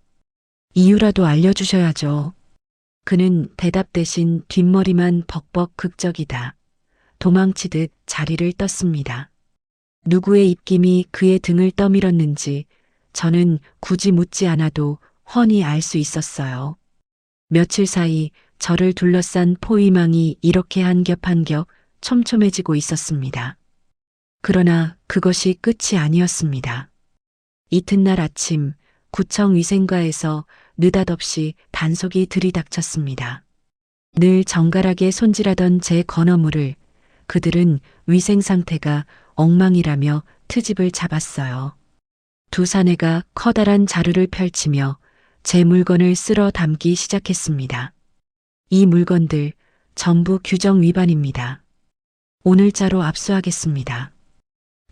이유라도 알려주셔야죠. 그는 대답 대신 뒷머리만 벅벅 극적이다 도망치듯 자리를 떴습니다. 누구의 입김이 그의 등을 떠밀었는지 저는 굳이 묻지 않아도 훤히 알 수 있었어요. 며칠 사이 저를 둘러싼 포위망이 이렇게 한 겹 한 겹 촘촘해지고 있었습니다. 그러나 그것이 끝이 아니었습니다. 이튿날 아침 구청 위생과에서 느닷없이 단속이 들이닥쳤습니다. 늘 정갈하게 손질하던 제 건어물을 그들은 위생 상태가 엉망이라며 트집을 잡았어요. 두 사내가 커다란 자루를 펼치며 제 물건을 쓸어 담기 시작했습니다. 이 물건들 전부 규정 위반입니다. 오늘자로 압수하겠습니다.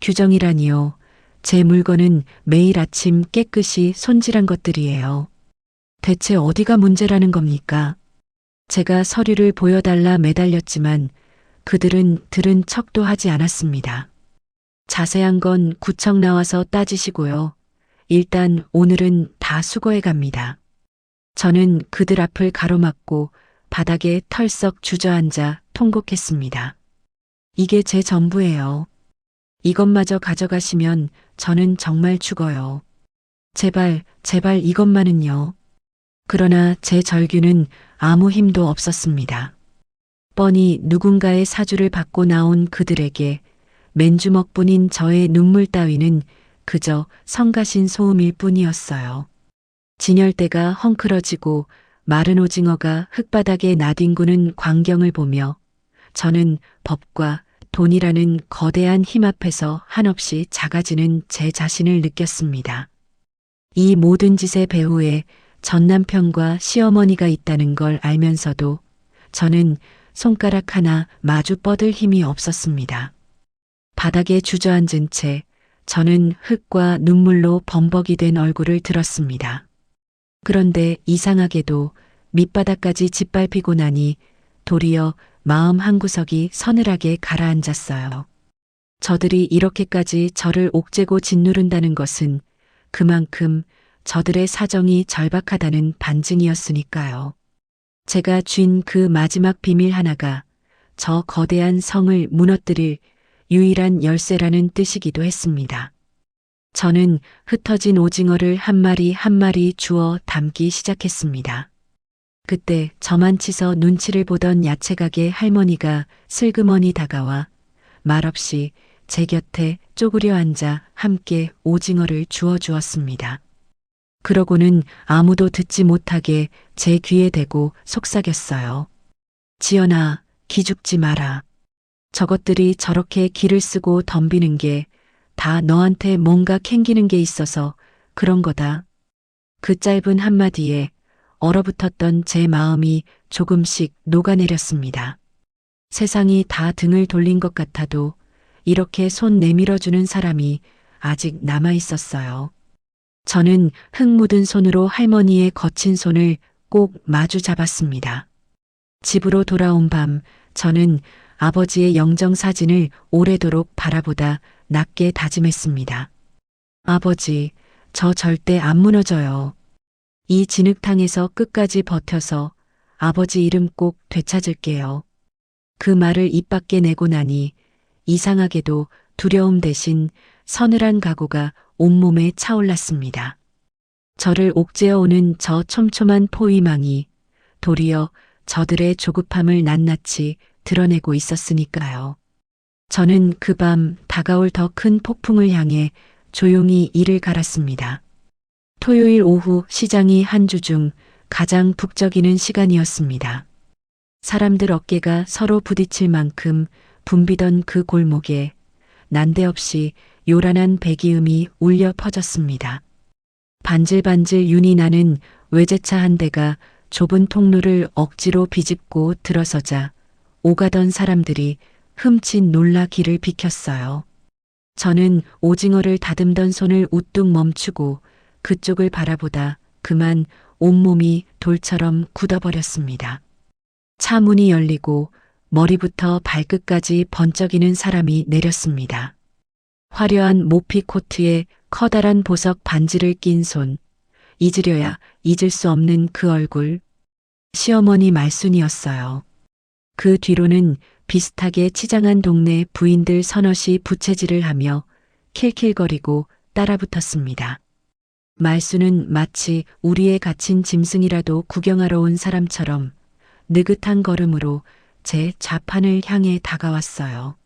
규정이라니요. 제 물건은 매일 아침 깨끗이 손질한 것들이에요. 대체 어디가 문제라는 겁니까? 제가 서류를 보여달라 매달렸지만 그들은 들은 척도 하지 않았습니다. 자세한 건 구청 나와서 따지시고요. 일단 오늘은 다 수거해 갑니다. 저는 그들 앞을 가로막고 바닥에 털썩 주저앉아 통곡했습니다. 이게 제 전부예요. 이것마저 가져가시면 저는 정말 죽어요. 제발 이것만은요. 그러나 제 절규는 아무 힘도 없었습니다. 뻔히 누군가의 사주를 받고 나온 그들에게 맨주먹뿐인 저의 눈물 따위는 그저 성가신 소음일 뿐이었어요. 진열대가 헝클어지고 마른 오징어가 흙바닥에 나뒹구는 광경을 보며 저는 법과 돈이라는 거대한 힘 앞에서 한없이 작아지는 제 자신을 느꼈습니다. 이 모든 짓의 배후에 전 남편과 시어머니가 있다는 걸 알면서도 저는 손가락 하나 마주 뻗을 힘이 없었습니다. 바닥에 주저앉은 채 저는 흙과 눈물로 범벅이 된 얼굴을 들었습니다. 그런데 이상하게도 밑바닥까지 짓밟히고 나니 도리어 마음 한구석이 서늘하게 가라앉았어요. 저들이 이렇게까지 저를 옥죄고 짓누른다는 것은 그만큼 저들의 사정이 절박하다는 반증이었으니까요. 제가 쥔 그 마지막 비밀 하나가 저 거대한 성을 무너뜨릴 유일한 열쇠라는 뜻이기도 했습니다. 저는 흩어진 오징어를 한 마리 한 마리 주워 담기 시작했습니다. 그때 저만 치서 눈치를 보던 야채가게 할머니가 슬그머니 다가와 말없이 제 곁에 쪼그려 앉아 함께 오징어를 주워 주었습니다. 그러고는 아무도 듣지 못하게 제 귀에 대고 속삭였어요. 지연아, 기죽지 마라. 저것들이 저렇게 기를 쓰고 덤비는 게 다 너한테 뭔가 캥기는 게 있어서 그런 거다. 그 짧은 한마디에 얼어붙었던 제 마음이 조금씩 녹아내렸습니다. 세상이 다 등을 돌린 것 같아도 이렇게 손 내밀어주는 사람이 아직 남아 있었어요. 저는 흙 묻은 손으로 할머니의 거친 손을 꼭 마주 잡았습니다. 집으로 돌아온 밤 저는 아버지의 영정사진을 오래도록 바라보다 낮게 다짐했습니다. 아버지, 저 절대 안 무너져요. 이 진흙탕에서 끝까지 버텨서 아버지 이름 꼭 되찾을게요. 그 말을 입 밖에 내고 나니 이상하게도 두려움 대신 서늘한 각오가 온몸에 차올랐습니다. 저를 옥죄어오는 저 촘촘한 포위망이 도리어 저들의 조급함을 낱낱이 드러내고 있었으니까요. 저는 그 밤 다가올 더 큰 폭풍을 향해 조용히 이를 갈았습니다. 토요일 오후 시장이 한 주 중 가장 북적이는 시간이었습니다. 사람들 어깨가 서로 부딪힐 만큼 붐비던 그 골목에 난데없이 요란한 배기음이 울려 퍼졌습니다. 반질반질 윤이 나는 외제차 한 대가 좁은 통로를 억지로 비집고 들어서자 오가던 사람들이 흠칫 놀라 길을 비켰어요. 저는 오징어를 다듬던 손을 우뚝 멈추고 그쪽을 바라보다 그만 온몸이 돌처럼 굳어버렸습니다. 차 문이 열리고 머리부터 발끝까지 번쩍이는 사람이 내렸습니다. 화려한 모피 코트에 커다란 보석 반지를 낀 손, 잊으려야 잊을 수 없는 그 얼굴, 시어머니 말순이었어요. 그 뒤로는 비슷하게 치장한 동네 부인들 서너시 부채질을 하며 킬킬거리고 따라붙었습니다. 말순은 마치 우리의 갇힌 짐승이라도 구경하러 온 사람처럼 느긋한 걸음으로 제 좌판을 향해 다가왔어요.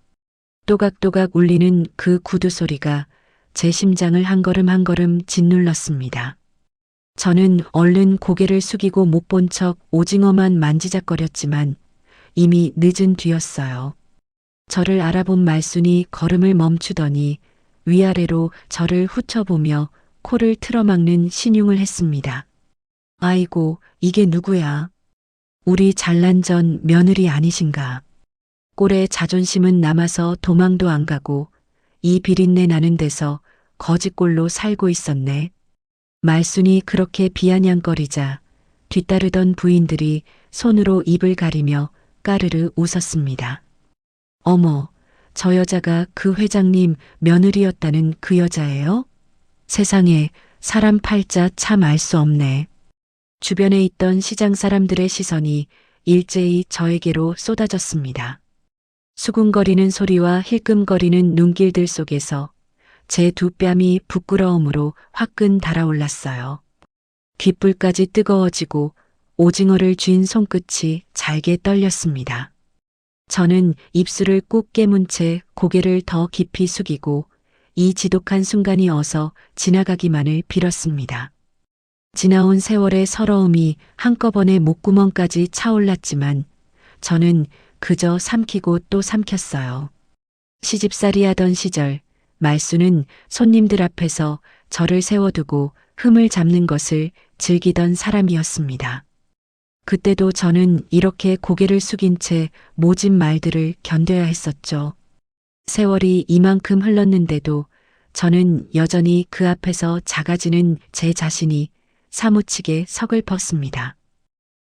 또각또각 울리는 그 구두 소리가 제 심장을 한 걸음 한 걸음 짓눌렀습니다. 저는 얼른 고개를 숙이고 못 본 척 오징어만 만지작거렸지만 이미 늦은 뒤였어요. 저를 알아본 말순이 걸음을 멈추더니 위아래로 저를 훑어보며 코를 틀어막는 신용을 했습니다. 아이고, 이게 누구야? 우리 잘난 전 며느리 아니신가? 꼴에 자존심은 남아서 도망도 안 가고 이 비린내 나는 데서 거지꼴로 살고 있었네. 말순이 그렇게 비아냥거리자 뒤따르던 부인들이 손으로 입을 가리며 까르르 웃었습니다. 어머, 저 여자가 그 회장님 며느리였다는 그 여자예요? 세상에 사람 팔자 참 알 수 없네. 주변에 있던 시장 사람들의 시선이 일제히 저에게로 쏟아졌습니다. 수군거리는 소리와 힐끔거리는 눈길들 속에서 제 두 뺨이 부끄러움으로 화끈 달아올랐어요. 귓불까지 뜨거워지고 오징어를 쥔 손끝이 잘게 떨렸습니다. 저는 입술을 꾹 깨문 채 고개를 더 깊이 숙이고 이 지독한 순간이 어서 지나가기만을 빌었습니다. 지나온 세월의 서러움이 한꺼번에 목구멍까지 차올랐지만 저는 그저 삼키고 또 삼켰어요. 시집살이 하던 시절 말수는 손님들 앞에서 저를 세워두고 흠을 잡는 것을 즐기던 사람이었습니다. 그때도 저는 이렇게 고개를 숙인 채 모진 말들을 견뎌야 했었죠. 세월이 이만큼 흘렀는데도 저는 여전히 그 앞에서 작아지는 제 자신이 사무치게 서글펐습니다.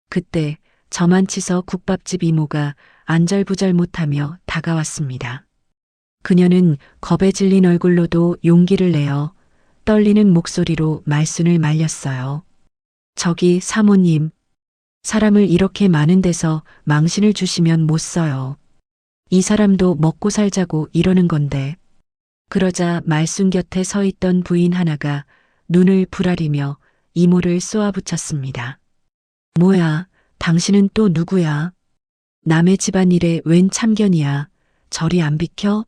그때 저만치서 국밥집 이모가 안절부절 못하며 다가왔습니다. 그녀는 겁에 질린 얼굴로도 용기를 내어 떨리는 목소리로 말순을 말렸어요. 저기 사모님, 사람을 이렇게 많은 데서 망신을 주시면 못 써요. 이 사람도 먹고 살자고 이러는 건데. 그러자 말순 곁에 서 있던 부인 하나가 눈을 부라리며 이모를 쏘아붙였습니다. 뭐야, 당신은 또 누구야? 남의 집안일에 웬 참견이야. 저리 안 비켜?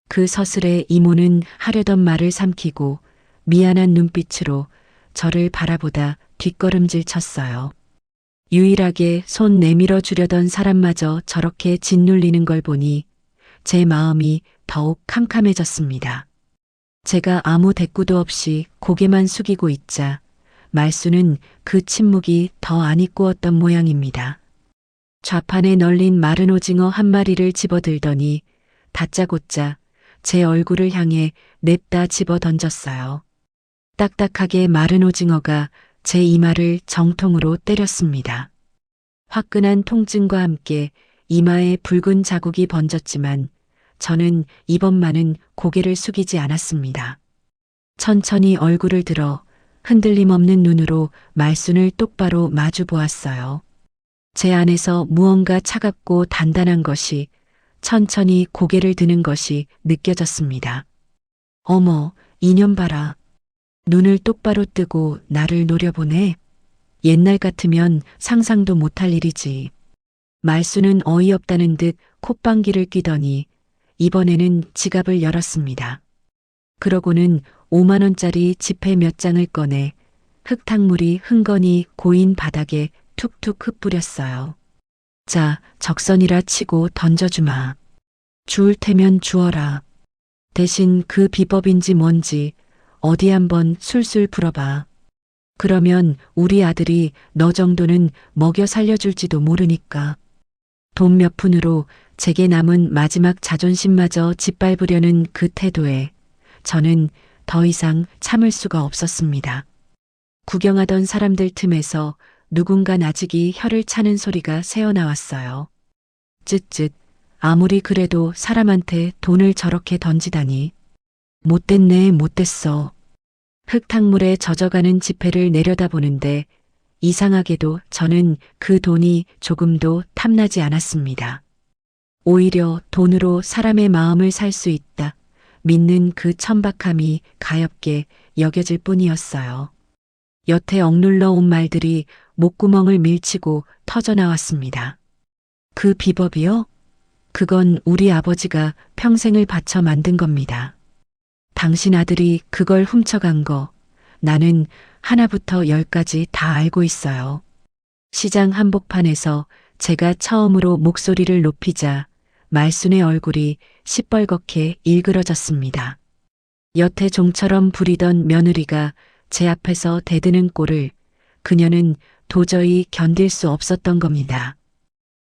그 서슬에 이모는 하려던 말을 삼키고 미안한 눈빛으로 저를 바라보다 뒷걸음질 쳤어요. 유일하게 손 내밀어 주려던 사람마저 저렇게 짓눌리는 걸 보니 제 마음이 더욱 캄캄해졌습니다. 제가 아무 대꾸도 없이 고개만 숙이고 있자 말수는 그 침묵이 더 안 이꾸었던 모양입니다. 좌판에 널린 마른 오징어 한 마리를 집어들더니 다짜고짜 제 얼굴을 향해 냅다 집어 던졌어요. 딱딱하게 마른 오징어가 제 이마를 정통으로 때렸습니다. 화끈한 통증과 함께 이마에 붉은 자국이 번졌지만 저는 이번만은 고개를 숙이지 않았습니다. 천천히 얼굴을 들어 흔들림 없는 눈으로 말순을 똑바로 마주 보았어요. 제 안에서 무언가 차갑고 단단한 것이 천천히 고개를 드는 것이 느껴졌습니다. 어머, 이년 봐라. 눈을 똑바로 뜨고 나를 노려보네. 옛날 같으면 상상도 못할 일이지. 말수는 어이없다는 듯 콧방귀를 뀌더니 이번에는 지갑을 열었습니다. 그러고는 5만 원짜리 지폐 몇 장을 꺼내 흙탕물이 흥건히 고인 바닥에 툭툭 흩뿌렸어요. 자, 적선이라 치고 던져주마. 주울 테면 주어라. 대신 그 비법인지 뭔지 어디 한번 술술 풀어봐. 그러면 우리 아들이 너 정도는 먹여 살려줄지도 모르니까. 돈 몇 푼으로 제게 남은 마지막 자존심마저 짓밟으려는 그 태도에 저는 더 이상 참을 수가 없었습니다. 구경하던 사람들 틈에서 누군가 나직이 혀를 차는 소리가 새어나왔어요. 쯧쯧, 아무리 그래도 사람한테 돈을 저렇게 던지다니. 못됐네, 못됐어. 흙탕물에 젖어가는 지폐를 내려다보는데 이상하게도 저는 그 돈이 조금도 탐나지 않았습니다. 오히려 돈으로 사람의 마음을 살 수 있다 믿는 그 천박함이 가엽게 여겨질 뿐이었어요. 여태 억눌러 온 말들이 목구멍을 밀치고 터져나왔습니다. 그 비법이요? 그건 우리 아버지가 평생을 바쳐 만든 겁니다. 당신 아들이 그걸 훔쳐간 거 나는 하나부터 열까지 다 알고 있어요. 시장 한복판에서 제가 처음으로 목소리를 높이자 말순의 얼굴이 시뻘겋게 일그러졌습니다. 여태 종처럼 부리던 며느리가 제 앞에서 대드는 꼴을 그녀는 도저히 견딜 수 없었던 겁니다.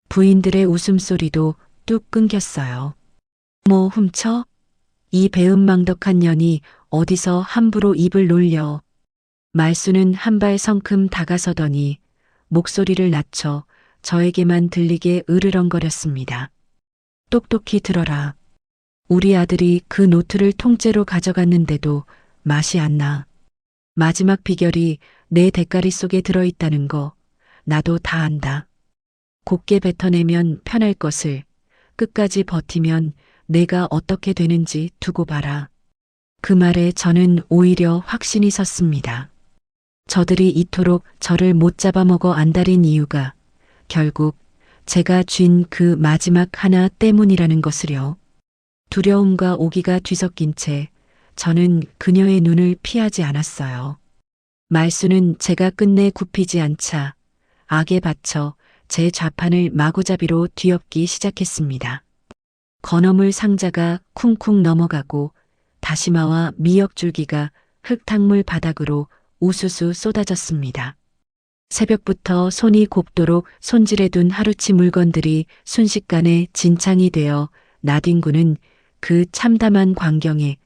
부인들의 웃음소리도 뚝 끊겼어요. 뭐 훔쳐? 이 배은망덕한 년이 어디서 함부로 입을 놀려. 말수는 한 발 성큼 다가서더니 목소리를 낮춰 저에게만 들리게 으르렁거렸습니다. 똑똑히 들어라. 우리 아들이 그 노트를 통째로 가져갔는데도 맛이 안 나. 마지막 비결이 내 대가리 속에 들어있다는 거 나도 다 안다. 곱게 뱉어내면 편할 것을 끝까지 버티면 내가 어떻게 되는지 두고 봐라. 그 말에 저는 오히려 확신이 섰습니다. 저들이 이토록 저를 못 잡아먹어 안달인 이유가 결국 제가 쥔 그 마지막 하나 때문이라는 것을요. 두려움과 오기가 뒤섞인 채 저는 그녀의 눈을 피하지 않았어요. 말수는 제가 끝내 굽히지 않자 악에 받쳐 제 좌판을 마구잡이로 뒤엎기 시작했습니다. 건어물 상자가 쿵쿵 넘어가고 다시마와 미역줄기가 흙탕물 바닥으로 우수수 쏟아졌습니다. 새벽부터 손이 곱도록 손질해둔 하루치 물건들이 순식간에 진창이 되어 나뒹구는 그 참담한 광경에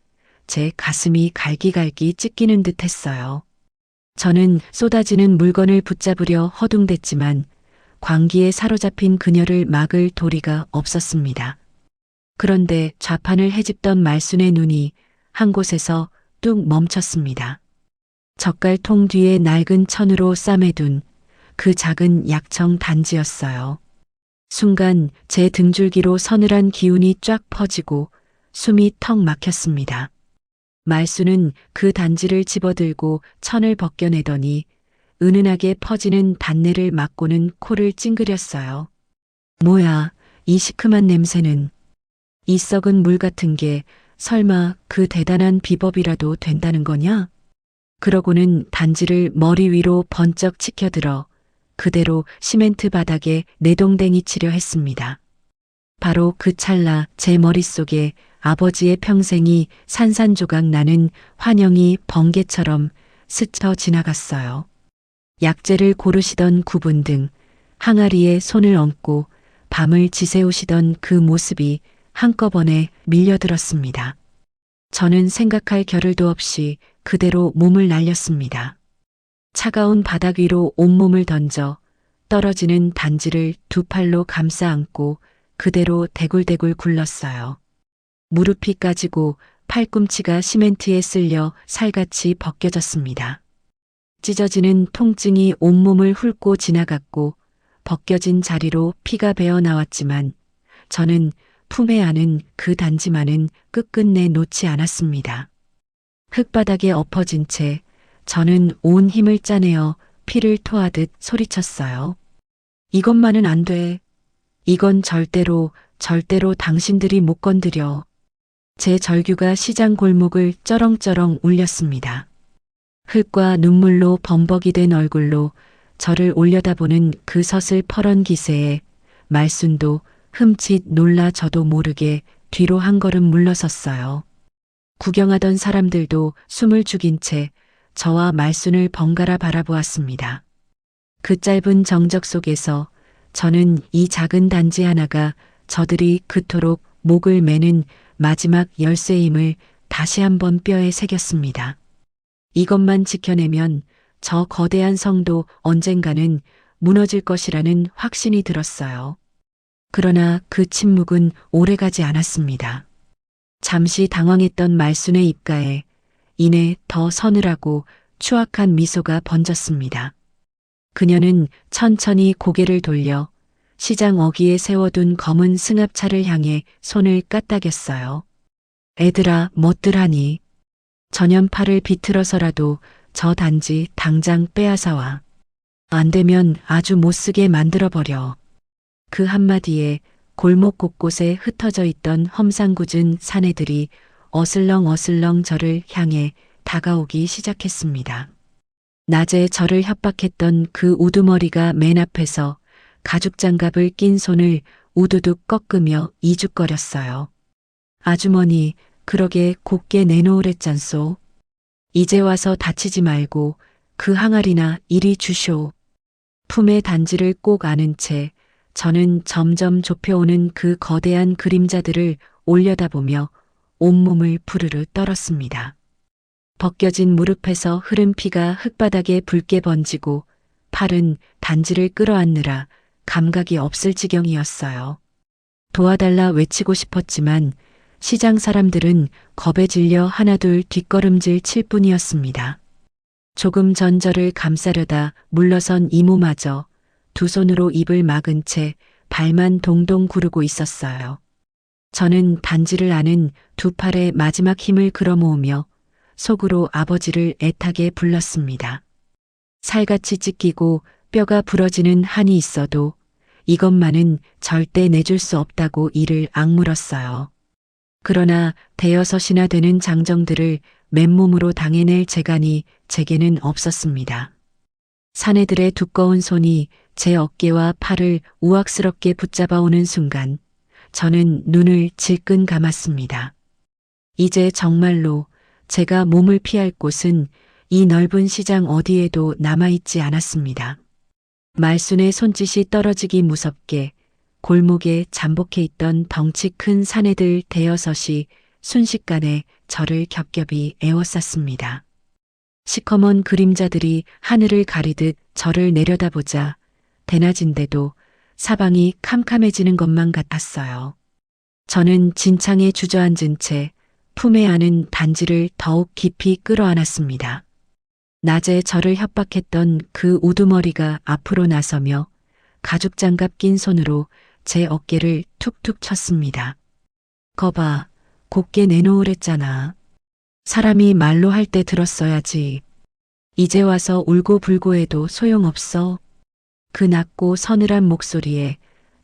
제 가슴이 갈기갈기 찢기는 듯 했어요. 저는 쏟아지는 물건을 붙잡으려 허둥댔지만 광기에 사로잡힌 그녀를 막을 도리가 없었습니다. 그런데 좌판을 헤집던 말순의 눈이 한 곳에서 뚝 멈췄습니다. 젓갈통 뒤에 낡은 천으로 싸매둔 그 작은 약청 단지였어요. 순간 제 등줄기로 서늘한 기운이 쫙 퍼지고 숨이 턱 막혔습니다. 말순은 그 단지를 집어들고 천을 벗겨내더니 은은하게 퍼지는 단내를 맡고는 코를 찡그렸어요. 뭐야, 이 시큼한 냄새는. 이 썩은 물 같은 게 설마 그 대단한 비법이라도 된다는 거냐? 그러고는 단지를 머리 위로 번쩍 치켜들어 그대로 시멘트 바닥에 내동댕이 치려 했습니다. 바로 그 찰나 제 머릿속에 아버지의 평생이 산산조각 나는 환영이 번개처럼 스쳐 지나갔어요. 약재를 고르시던 구분 등 항아리에 손을 얹고 밤을 지새우시던 그 모습이 한꺼번에 밀려들었습니다. 저는 생각할 겨를도 없이 그대로 몸을 날렸습니다. 차가운 바닥 위로 온몸을 던져 떨어지는 단지를 두 팔로 감싸 안고 그대로 대굴대굴 굴렀어요. 무릎이 까지고 팔꿈치가 시멘트에 쓸려 살같이 벗겨졌습니다. 찢어지는 통증이 온몸을 훑고 지나갔고 벗겨진 자리로 피가 배어 나왔지만 저는 품에 안은 그 단지만은 끝끝내 놓지 않았습니다. 흙바닥에 엎어진 채 저는 온 힘을 짜내어 피를 토하듯 소리쳤어요. 이것만은 안 돼. 이건 절대로 당신들이 못 건드려. 제 절규가 시장 골목을 쩌렁쩌렁 울렸습니다. 흙과 눈물로 범벅이 된 얼굴로 저를 올려다보는 그 서슬퍼런 기세에 말순도 흠칫 놀라 저도 모르게 뒤로 한 걸음 물러섰어요. 구경하던 사람들도 숨을 죽인 채 저와 말순을 번갈아 바라보았습니다. 그 짧은 정적 속에서 저는 이 작은 단지 하나가 저들이 그토록 목을 매는 마지막 열쇠임을 다시 한번 뼈에 새겼습니다. 이것만 지켜내면 저 거대한 성도 언젠가는 무너질 것이라는 확신이 들었어요. 그러나 그 침묵은 오래가지 않았습니다. 잠시 당황했던 말순의 입가에 이내 더 서늘하고 추악한 미소가 번졌습니다. 그녀는 천천히 고개를 돌려 시장 어귀에 세워둔 검은 승합차를 향해 손을 까딱였어요. 애들아, 뭣들 하니? 전연팔을 비틀어서라도 저 단지 당장 빼앗아 와. 안 되면 아주 못쓰게 만들어버려. 그 한마디에 골목 곳곳에 흩어져 있던 험상궂은 사내들이 어슬렁어슬렁 저를 향해 다가오기 시작했습니다. 낮에 저를 협박했던 그 우두머리가 맨 앞에서 가죽장갑을 낀 손을 우두둑 꺾으며 이죽거렸어요. 아주머니, 그러게 곱게 내놓으랬잖소. 이제 와서 다치지 말고 그 항아리나 이리 주쇼. 품에 단지를 꼭 안은 채 저는 점점 좁혀오는 그 거대한 그림자들을 올려다보며 온몸을 부르르 떨었습니다. 벗겨진 무릎에서 흐른 피가 흙바닥에 붉게 번지고 팔은 단지를 끌어안느라 감각이 없을 지경이었어요. 도와달라 외치고 싶었지만 시장 사람들은 겁에 질려 하나둘 뒷걸음질 칠 뿐이었습니다. 조금 전 저를 감싸려다 물러선 이모마저 두 손으로 입을 막은 채 발만 동동 구르고 있었어요. 저는 단지를 아는 두 팔에 마지막 힘을 끌어모으며 속으로 아버지를 애타게 불렀습니다. 살같이 찢기고 뼈가 부러지는 한이 있어도 이것만은 절대 내줄 수 없다고 이를 악물었어요. 그러나 대여섯이나 되는 장정들을 맨몸으로 당해낼 재간이 제게는 없었습니다. 사내들의 두꺼운 손이 제 어깨와 팔을 우악스럽게 붙잡아 오는 순간 저는 눈을 질끈 감았습니다. 이제 정말로 제가 몸을 피할 곳은 이 넓은 시장 어디에도 남아있지 않았습니다. 말순의 손짓이 떨어지기 무섭게 골목에 잠복해 있던 덩치 큰 사내들 대여섯이 순식간에 저를 겹겹이 에워쌌습니다. 시커먼 그림자들이 하늘을 가리듯 저를 내려다보자 대낮인데도 사방이 캄캄해지는 것만 같았어요. 저는 진창에 주저앉은 채 품에 안은 단지를 더욱 깊이 끌어안았습니다. 낮에 저를 협박했던 그 우두머리가 앞으로 나서며 가죽장갑 낀 손으로 제 어깨를 툭툭 쳤습니다. 거봐, 곱게 내놓으랬잖아. 사람이 말로 할 때 들었어야지. 이제 와서 울고 불고 해도 소용없어. 그 낮고 서늘한 목소리에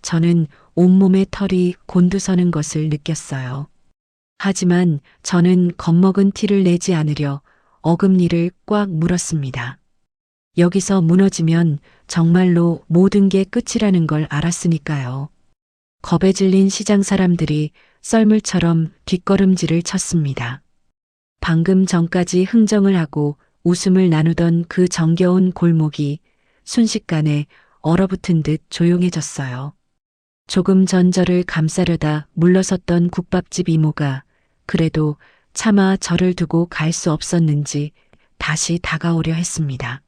저는 온몸의 털이 곤두서는 것을 느꼈어요. 하지만 저는 겁먹은 티를 내지 않으려 어금니를 꽉 물었습니다. 여기서 무너지면 정말로 모든 게 끝이라는 걸 알았으니까요. 겁에 질린 시장 사람들이 썰물처럼 뒷걸음질을 쳤습니다. 방금 전까지 흥정을 하고 웃음을 나누던 그 정겨운 골목이 순식간에 얼어붙은 듯 조용해졌어요. 조금 전 저를 감싸려다 물러섰던 국밥집 이모가 그래도 차마 저를 두고 갈 수 없었는지 다시 다가오려 했습니다.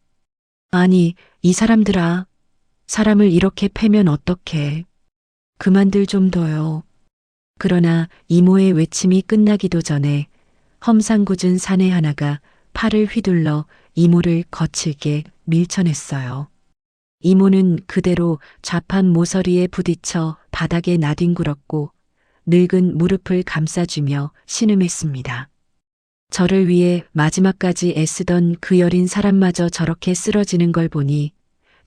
아니, 이 사람들아. 사람을 이렇게 패면 어떡해. 그만들 좀 둬요. 그러나 이모의 외침이 끝나기도 전에 험상궂은 사내 하나가 팔을 휘둘러 이모를 거칠게 밀쳐냈어요. 이모는 그대로 좌판 모서리에 부딪혀 바닥에 나뒹굴었고 늙은 무릎을 감싸주며 신음했습니다. 저를 위해 마지막까지 애쓰던 그 여린 사람마저 저렇게 쓰러지는 걸 보니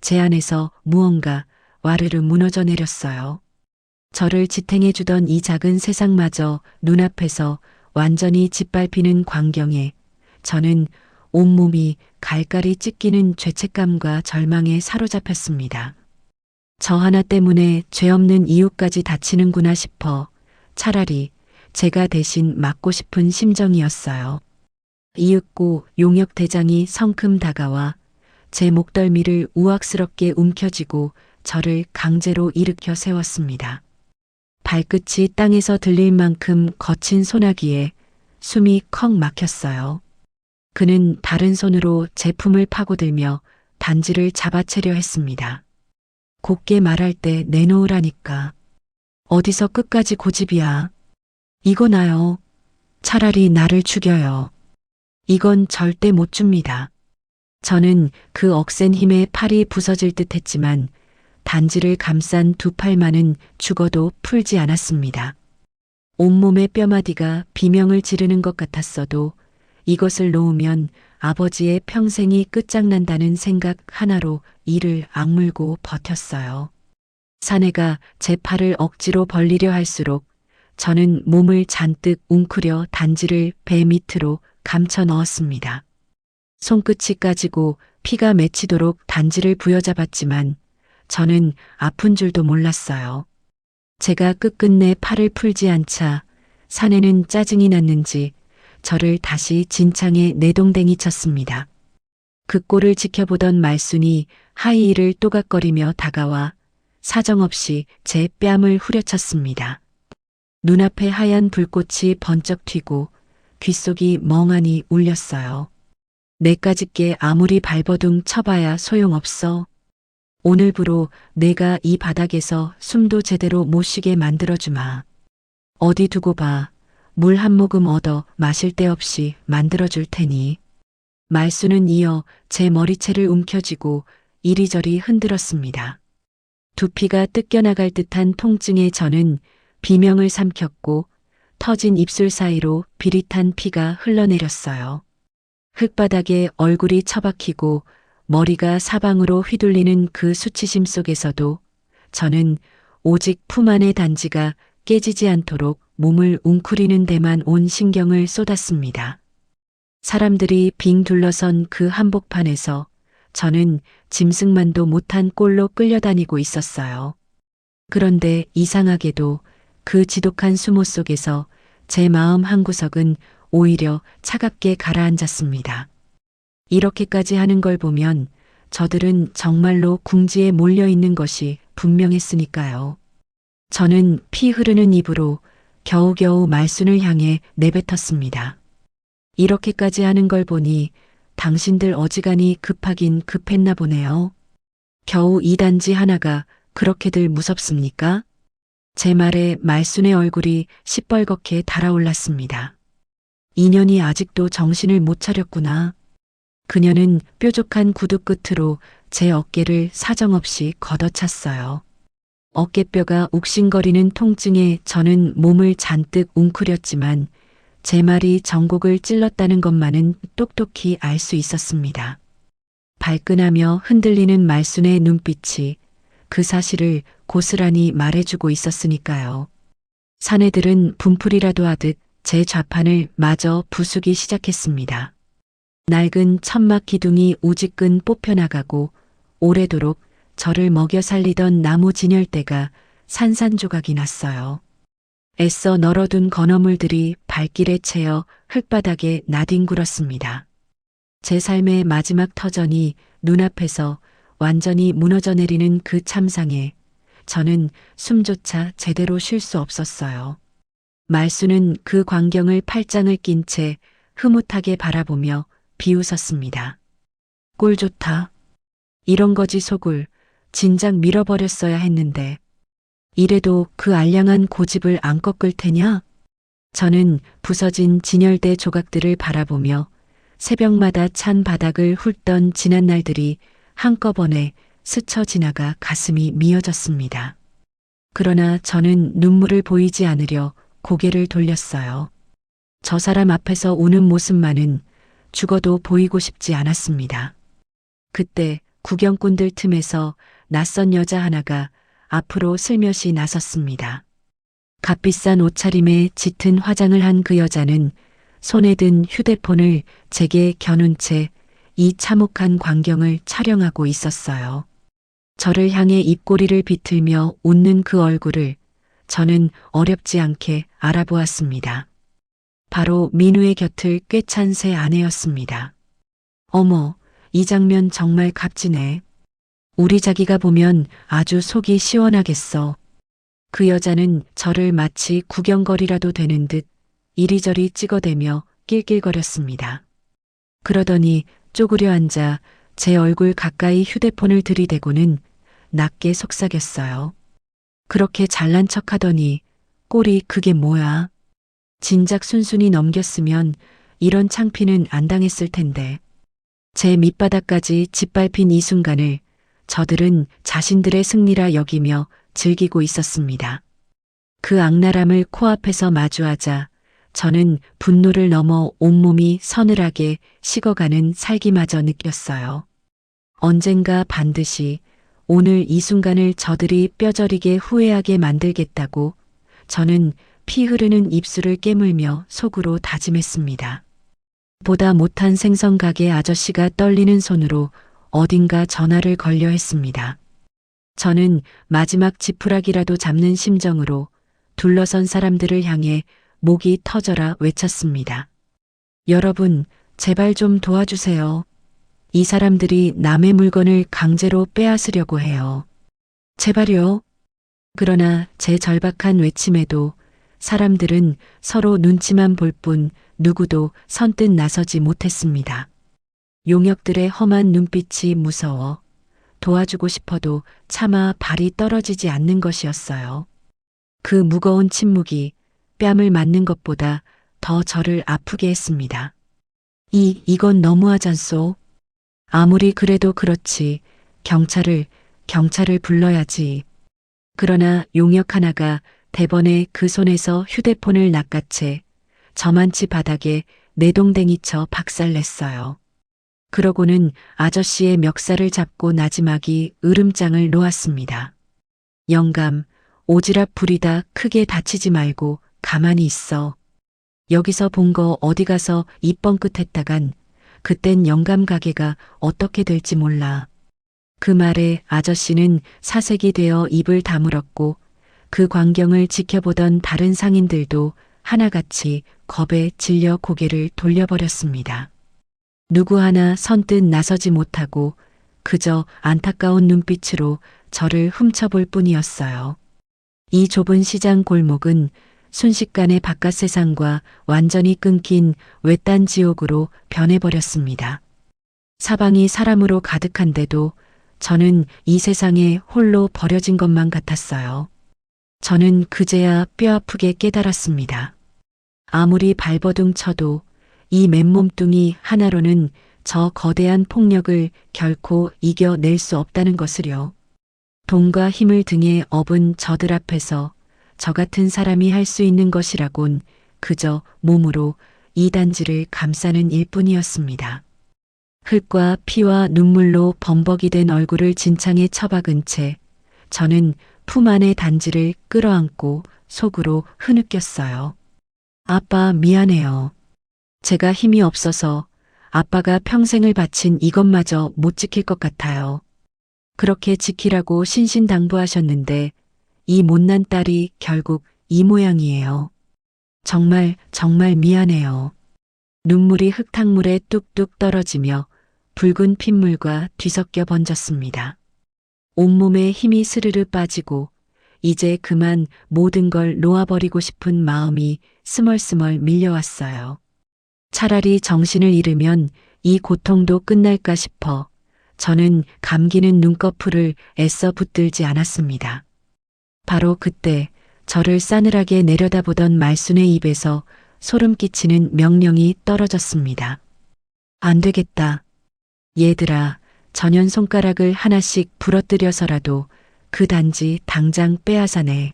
제 안에서 무언가 와르르 무너져 내렸어요. 저를 지탱해주던 이 작은 세상마저 눈앞에서 완전히 짓밟히는 광경에 저는 온몸이 갈갈이 찢기는 죄책감과 절망에 사로잡혔습니다. 저 하나 때문에 죄 없는 이웃까지 다치는구나 싶어 차라리 제가 대신 맞고 싶은 심정이었어요. 이윽고 용역 대장이 성큼 다가와 제 목덜미를 우악스럽게 움켜쥐고 저를 강제로 일으켜 세웠습니다. 발끝이 땅에서 들릴 만큼 거친 소나기에 숨이 컥 막혔어요. 그는 다른 손으로 제 품을 파고들며 단지를 잡아채려 했습니다. 곱게 말할 때 내놓으라니까. 어디서 끝까지 고집이야. 이거 나요. 차라리 나를 죽여요. 이건 절대 못 줍니다. 저는 그 억센 힘에 팔이 부서질 듯 했지만 단지를 감싼 두 팔만은 죽어도 풀지 않았습니다. 온몸의 뼈마디가 비명을 지르는 것 같았어도 이것을 놓으면 아버지의 평생이 끝장난다는 생각 하나로 이를 악물고 버텼어요. 사내가 제 팔을 억지로 벌리려 할수록 저는 몸을 잔뜩 웅크려 단지를 배 밑으로 감춰 넣었습니다. 손끝이 까지고 피가 맺히도록 단지를 부여잡았지만 저는 아픈 줄도 몰랐어요. 제가 끝끝내 팔을 풀지 않자 사내는 짜증이 났는지 저를 다시 진창에 내동댕이 쳤습니다. 그 꼴을 지켜보던 말순이 하이힐을 또각거리며 다가와 사정없이 제 뺨을 후려쳤습니다. 눈앞에 하얀 불꽃이 번쩍 튀고 귓속이 멍하니 울렸어요. 내까짓게 아무리 발버둥 쳐봐야 소용없어. 오늘부로 내가 이 바닥에서 숨도 제대로 못 쉬게 만들어주마. 어디 두고 봐. 물 한 모금 얻어 마실 데 없이 만들어줄 테니. 말수는 이어 제 머리채를 움켜쥐고 이리저리 흔들었습니다. 두피가 뜯겨나갈 듯한 통증에 저는 비명을 삼켰고 터진 입술 사이로 비릿한 피가 흘러내렸어요. 흙바닥에 얼굴이 처박히고 머리가 사방으로 휘둘리는 그 수치심 속에서도 저는 오직 품 안의 단지가 깨지지 않도록 몸을 웅크리는 데만 온 신경을 쏟았습니다. 사람들이 빙 둘러선 그 한복판에서 저는 짐승만도 못한 꼴로 끌려다니고 있었어요. 그런데 이상하게도 그 지독한 수모 속에서 제 마음 한구석은 오히려 차갑게 가라앉았습니다. 이렇게까지 하는 걸 보면 저들은 정말로 궁지에 몰려 있는 것이 분명했으니까요. 저는 피 흐르는 입으로 겨우겨우 말순을 향해 내뱉었습니다. 이렇게까지 하는 걸 보니 당신들 어지간히 급하긴 급했나 보네요. 겨우 이 단지 하나가 그렇게들 무섭습니까? 제 말에 말순의 얼굴이 시뻘겋게 달아올랐습니다. 인연이 아직도 정신을 못 차렸구나. 그녀는 뾰족한 구두 끝으로 제 어깨를 사정없이 걷어찼어요. 어깨뼈가 욱신거리는 통증에 저는 몸을 잔뜩 웅크렸지만 제 말이 전곡을 찔렀다는 것만은 똑똑히 알 수 있었습니다. 발끈하며 흔들리는 말순의 눈빛이 그 사실을 고스란히 말해주고 있었으니까요. 사내들은 분풀이라도 하듯 제 좌판을 마저 부수기 시작했습니다. 낡은 천막 기둥이 우지끈 뽑혀나가고 오래도록 저를 먹여 살리던 나무 진열대가 산산조각이 났어요. 애써 널어둔 건어물들이 발길에 채여 흙바닥에 나뒹굴었습니다. 제 삶의 마지막 터전이 눈앞에서 완전히 무너져 내리는 그 참상에 저는 숨조차 제대로 쉴 수 없었어요. 말수는 그 광경을 팔짱을 낀 채 흐뭇하게 바라보며 비웃었습니다. 꼴 좋다. 이런 거지 속을 진작 밀어버렸어야 했는데 이래도 그 알량한 고집을 안 꺾을 테냐? 저는 부서진 진열대 조각들을 바라보며 새벽마다 찬 바닥을 훑던 지난 날들이 한꺼번에 스쳐 지나가 가슴이 미어졌습니다. 그러나 저는 눈물을 보이지 않으려 고개를 돌렸어요. 저 사람 앞에서 우는 모습만은 죽어도 보이고 싶지 않았습니다. 그때 구경꾼들 틈에서 낯선 여자 하나가 앞으로 슬며시 나섰습니다. 값비싼 옷차림에 짙은 화장을 한 그 여자는 손에 든 휴대폰을 제게 겨눈 채 이 참혹한 광경을 촬영하고 있었어요. 저를 향해 입꼬리를 비틀며 웃는 그 얼굴을 저는 어렵지 않게 알아보았습니다. 바로 민우의 곁을 꿰찬 새 아내였습니다. 어머, 이 장면 정말 값지네. 우리 자기가 보면 아주 속이 시원하겠어. 그 여자는 저를 마치 구경거리라도 되는 듯 이리저리 찍어대며 낄낄거렸습니다. 그러더니 쪼그려 앉아 제 얼굴 가까이 휴대폰을 들이대고는 낮게 속삭였어요. 그렇게 잘난 척하더니 꼴이 그게 뭐야. 진작 순순히 넘겼으면 이런 창피는 안 당했을 텐데. 제 밑바닥까지 짓밟힌 이 순간을 저들은 자신들의 승리라 여기며 즐기고 있었습니다. 그 악랄함을 코앞에서 마주하자 저는 분노를 넘어 온몸이 서늘하게 식어가는 살기마저 느꼈어요. 언젠가 반드시 오늘 이 순간을 저들이 뼈저리게 후회하게 만들겠다고 저는 피 흐르는 입술을 깨물며 속으로 다짐했습니다. 보다 못한 생선 가게 아저씨가 떨리는 손으로 어딘가 전화를 걸려 했습니다. 저는 마지막 지푸라기라도 잡는 심정으로 둘러선 사람들을 향해 목이 터져라 외쳤습니다. 여러분, 제발 좀 도와주세요. 이 사람들이 남의 물건을 강제로 빼앗으려고 해요. 제발요. 그러나 제 절박한 외침에도 사람들은 서로 눈치만 볼 뿐 누구도 선뜻 나서지 못했습니다. 용역들의 험한 눈빛이 무서워 도와주고 싶어도 차마 발이 떨어지지 않는 것이었어요. 그 무거운 침묵이 뺨을 맞는 것보다 더 저를 아프게 했습니다. 이건 너무하잖소. 아무리 그래도 그렇지. 경찰을 불러야지. 그러나 용역 하나가 대번에 그 손에서 휴대폰을 낚아채 저만치 바닥에 내동댕이쳐 박살냈어요. 그러고는 아저씨의 멱살을 잡고 나지막이 으름장을 놓았습니다. 영감, 오지랖 부리다 크게 다치지 말고 가만히 있어. 여기서 본 거 어디 가서 입 뻥끗했다간 그땐 영감 가게가 어떻게 될지 몰라. 그 말에 아저씨는 사색이 되어 입을 다물었고 그 광경을 지켜보던 다른 상인들도 하나같이 겁에 질려 고개를 돌려버렸습니다. 누구 하나 선뜻 나서지 못하고 그저 안타까운 눈빛으로 저를 훔쳐볼 뿐이었어요. 이 좁은 시장 골목은 순식간에 바깥 세상과 완전히 끊긴 외딴 지옥으로 변해버렸습니다. 사방이 사람으로 가득한데도 저는 이 세상에 홀로 버려진 것만 같았어요. 저는 그제야 뼈아프게 깨달았습니다. 아무리 발버둥 쳐도 이 맨몸뚱이 하나로는 저 거대한 폭력을 결코 이겨낼 수 없다는 것을요. 돈과 힘을 등에 업은 저들 앞에서 저 같은 사람이 할 수 있는 것이라곤 그저 몸으로 이 단지를 감싸는 일뿐이었습니다. 흙과 피와 눈물로 범벅이 된 얼굴을 진창에 처박은 채 저는 품 안의 단지를 끌어안고 속으로 흐느꼈어요. 아빠 미안해요. 제가 힘이 없어서 아빠가 평생을 바친 이것마저 못 지킬 것 같아요. 그렇게 지키라고 신신당부하셨는데 이 못난 딸이 결국 이 모양이에요. 정말 미안해요. 눈물이 흙탕물에 뚝뚝 떨어지며 붉은 핏물과 뒤섞여 번졌습니다. 온몸에 힘이 스르르 빠지고 이제 그만 모든 걸 놓아버리고 싶은 마음이 스멀스멀 밀려왔어요. 차라리 정신을 잃으면 이 고통도 끝날까 싶어 저는 감기는 눈꺼풀을 애써 붙들지 않았습니다. 바로 그때 저를 싸늘하게 내려다보던 말순의 입에서 소름 끼치는 명령이 떨어졌습니다. 안 되겠다. 얘들아, 전연 손가락을 하나씩 부러뜨려서라도 그 단지 당장 빼앗아내.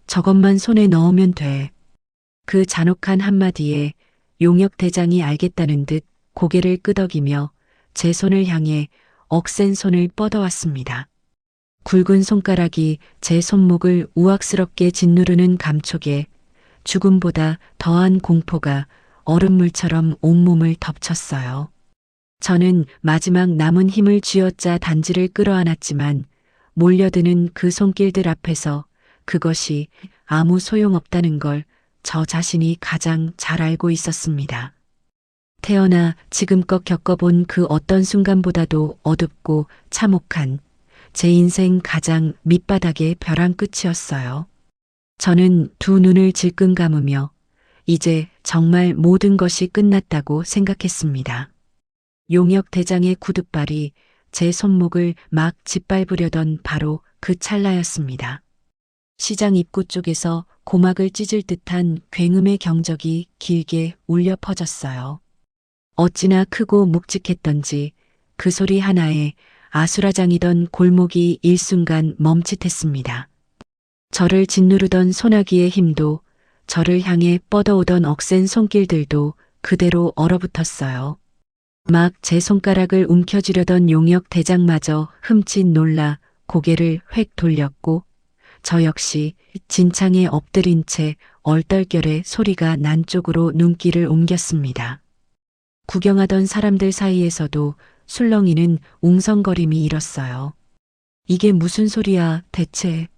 저것만 손에 넣으면 돼. 그 잔혹한 한마디에 용역 대장이 알겠다는 듯 고개를 끄덕이며 제 손을 향해 억센 손을 뻗어왔습니다. 굵은 손가락이 제 손목을 우악스럽게 짓누르는 감촉에 죽음보다 더한 공포가 얼음물처럼 온몸을 덮쳤어요. 저는 마지막 남은 힘을 쥐어짜 단지를 끌어안았지만 몰려드는 그 손길들 앞에서 그것이 아무 소용없다는 걸 저 자신이 가장 잘 알고 있었습니다. 태어나 지금껏 겪어본 그 어떤 순간보다도 어둡고 참혹한 제 인생 가장 밑바닥의 벼랑 끝이었어요. 저는 두 눈을 질끈 감으며 이제 정말 모든 것이 끝났다고 생각했습니다. 용역 대장의 구둣발이 제 손목을 막 짓밟으려던 바로 그 찰나였습니다. 시장 입구 쪽에서 고막을 찢을 듯한 굉음의 경적이 길게 울려 퍼졌어요. 어찌나 크고 묵직했던지 그 소리 하나에 아수라장이던 골목이 일순간 멈칫했습니다. 저를 짓누르던 소나기의 힘도 저를 향해 뻗어오던 억센 손길들도 그대로 얼어붙었어요. 막 제 손가락을 움켜쥐려던 용역 대장마저 흠칫 놀라 고개를 획 돌렸고 저 역시 진창에 엎드린 채 얼떨결에 소리가 난 쪽으로 눈길을 옮겼습니다. 구경하던 사람들 사이에서도 술렁이는 웅성거림이 일었어요. 이게 무슨 소리야 대체?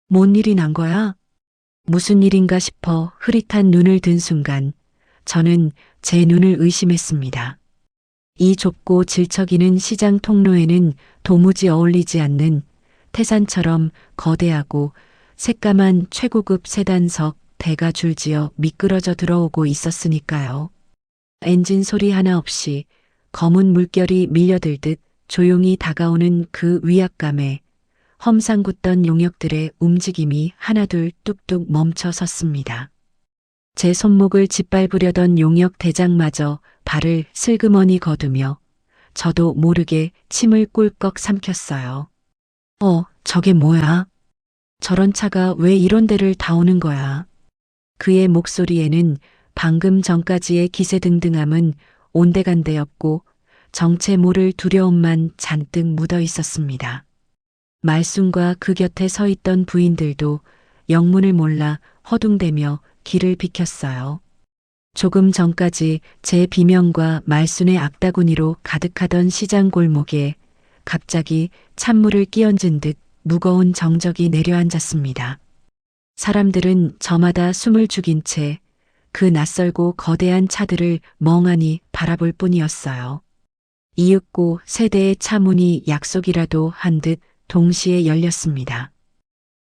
뭔 일이 난 거야? 무슨 일인가 싶어 흐릿한 눈을 든 순간 저는 제 눈을 의심했습니다. 이 좁고 질척이는 시장 통로에는 도무지 어울리지 않는 태산처럼 거대하고 새까만 최고급 세단석 대가 줄지어 미끄러져 들어오고 있었으니까요. 엔진 소리 하나 없이 검은 물결이 밀려들듯 조용히 다가오는 그 위압감에 험상궂던 용역들의 움직임이 하나둘 뚝뚝 멈춰 섰습니다. 제 손목을 짓밟으려던 용역 대장마저 발을 슬그머니 거두며 저도 모르게 침을 꿀꺽 삼켰어요. 저게 뭐야? 저런 차가 왜 이런 데를 다 오는 거야? 그의 목소리에는 방금 전까지의 기세등등함은 온데간데였고 정체 모를 두려움만 잔뜩 묻어 있었습니다. 말순과 그 곁에 서 있던 부인들도 영문을 몰라 허둥대며 길을 비켰어요. 조금 전까지 제 비명과 말순의 악다구니로 가득하던 시장 골목에 갑자기 찬물을 끼얹은 듯 무거운 정적이 내려앉았습니다. 사람들은 저마다 숨을 죽인 채 그 낯설고 거대한 차들을 멍하니 바라볼 뿐이었어요. 이윽고 세대의 차 문이 약속이라도 한 듯 동시에 열렸습니다.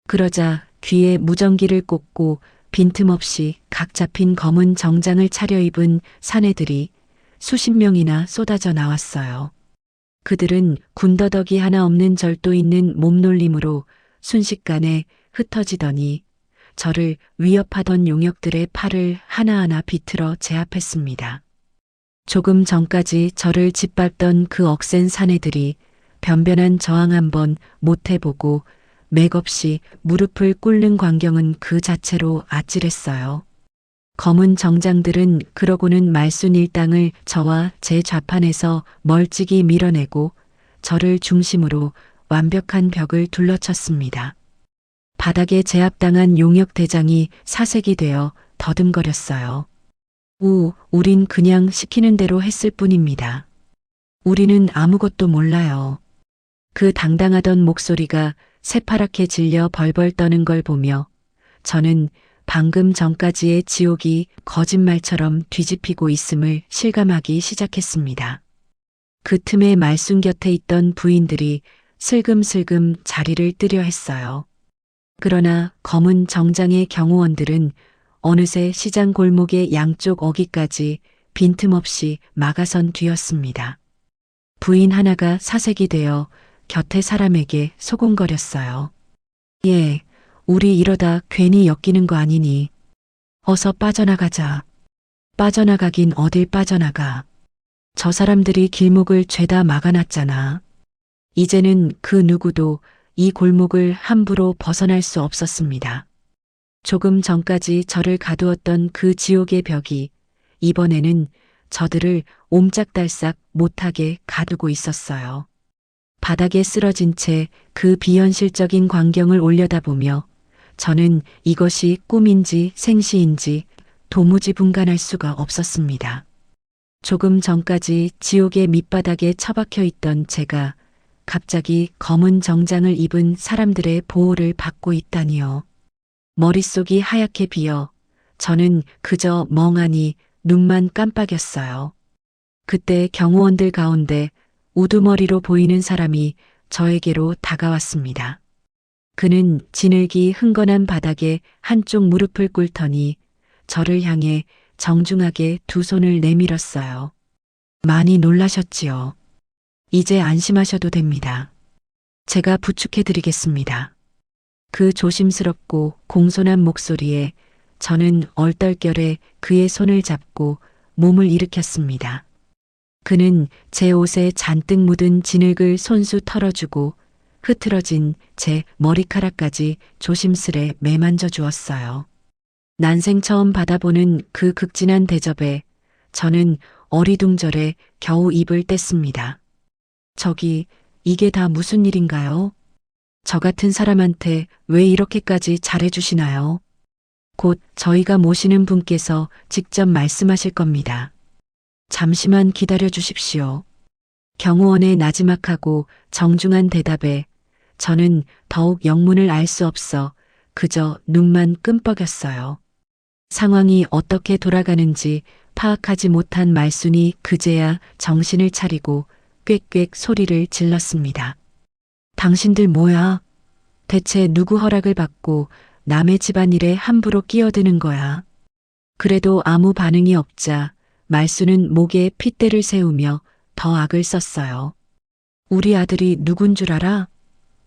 그러자 귀에 무전기를 꽂고 빈틈없이 각 잡힌 검은 정장을 차려입은 사내들이 수십 명이나 쏟아져 나왔어요. 그들은 군더더기 하나 없는 절도 있는 몸놀림으로 순식간에 흩어지더니 저를 위협하던 용역들의 팔을 하나하나 비틀어 제압했습니다. 조금 전까지 저를 짓밟던 그 억센 사내들이 변변한 저항 한번 못해보고 맥없이 무릎을 꿇는 광경은 그 자체로 아찔했어요. 검은 정장들은 그러고는 말순 일당을 저와 제 좌판에서 멀찍이 밀어내고 저를 중심으로 완벽한 벽을 둘러쳤습니다. 바닥에 제압당한 용역 대장이 사색이 되어 더듬거렸어요. 우린 그냥 시키는 대로 했을 뿐입니다. 우리는 아무것도 몰라요. 그 당당하던 목소리가 새파랗게 질려 벌벌 떠는 걸 보며 저는 방금 전까지의 지옥이 거짓말처럼 뒤집히고 있음을 실감하기 시작했습니다. 그 틈에 말순 곁에 있던 부인들이 슬금슬금 자리를 뜨려 했어요. 그러나 검은 정장의 경호원들은 어느새 시장 골목의 양쪽 어귀까지 빈틈없이 막아선 뒤였습니다. 부인 하나가 사색이 되어 곁에 사람에게 소곤거렸어요. 예, 우리 이러다 괜히 엮이는 거 아니니. 어서 빠져나가자. 빠져나가긴 어딜 빠져나가. 저 사람들이 길목을 죄다 막아놨잖아. 이제는 그 누구도 이 골목을 함부로 벗어날 수 없었습니다. 조금 전까지 저를 가두었던 그 지옥의 벽이 이번에는 저들을 옴짝달싹 못하게 가두고 있었어요. 바닥에 쓰러진 채 그 비현실적인 광경을 올려다보며 저는 이것이 꿈인지 생시인지 도무지 분간할 수가 없었습니다. 조금 전까지 지옥의 밑바닥에 처박혀 있던 제가 갑자기 검은 정장을 입은 사람들의 보호를 받고 있다니요. 머릿속이 하얗게 비어 저는 그저 멍하니 눈만 깜빡였어요. 그때 경호원들 가운데 우두머리로 보이는 사람이 저에게로 다가왔습니다. 그는 지늘기 흥건한 바닥에 한쪽 무릎을 꿇더니 저를 향해 정중하게 두 손을 내밀었어요. 많이 놀라셨지요. 이제 안심하셔도 됩니다. 제가 부축해드리겠습니다. 그 조심스럽고 공손한 목소리에 저는 얼떨결에 그의 손을 잡고 몸을 일으켰습니다. 그는 제 옷에 잔뜩 묻은 진흙을 손수 털어주고 흐트러진 제 머리카락까지 조심스레 매만져 주었어요. 난생 처음 받아보는 그 극진한 대접에 저는 어리둥절해 겨우 입을 뗐습니다. 저기, 이게 다 무슨 일인가요? 저 같은 사람한테 왜 이렇게까지 잘해주시나요? 곧 저희가 모시는 분께서 직접 말씀하실 겁니다. 잠시만 기다려 주십시오. 경호원의 나지막하고 정중한 대답에 저는 더욱 영문을 알 수 없어 그저 눈만 끔뻑였어요. 상황이 어떻게 돌아가는지 파악하지 못한 말순이 그제야 정신을 차리고 꽥꽥 소리를 질렀습니다. 당신들 뭐야? 대체 누구 허락을 받고 남의 집안일에 함부로 끼어드는 거야? 그래도 아무 반응이 없자 말순은 목에 핏대를 세우며 더 악을 썼어요. 우리 아들이 누군 줄 알아?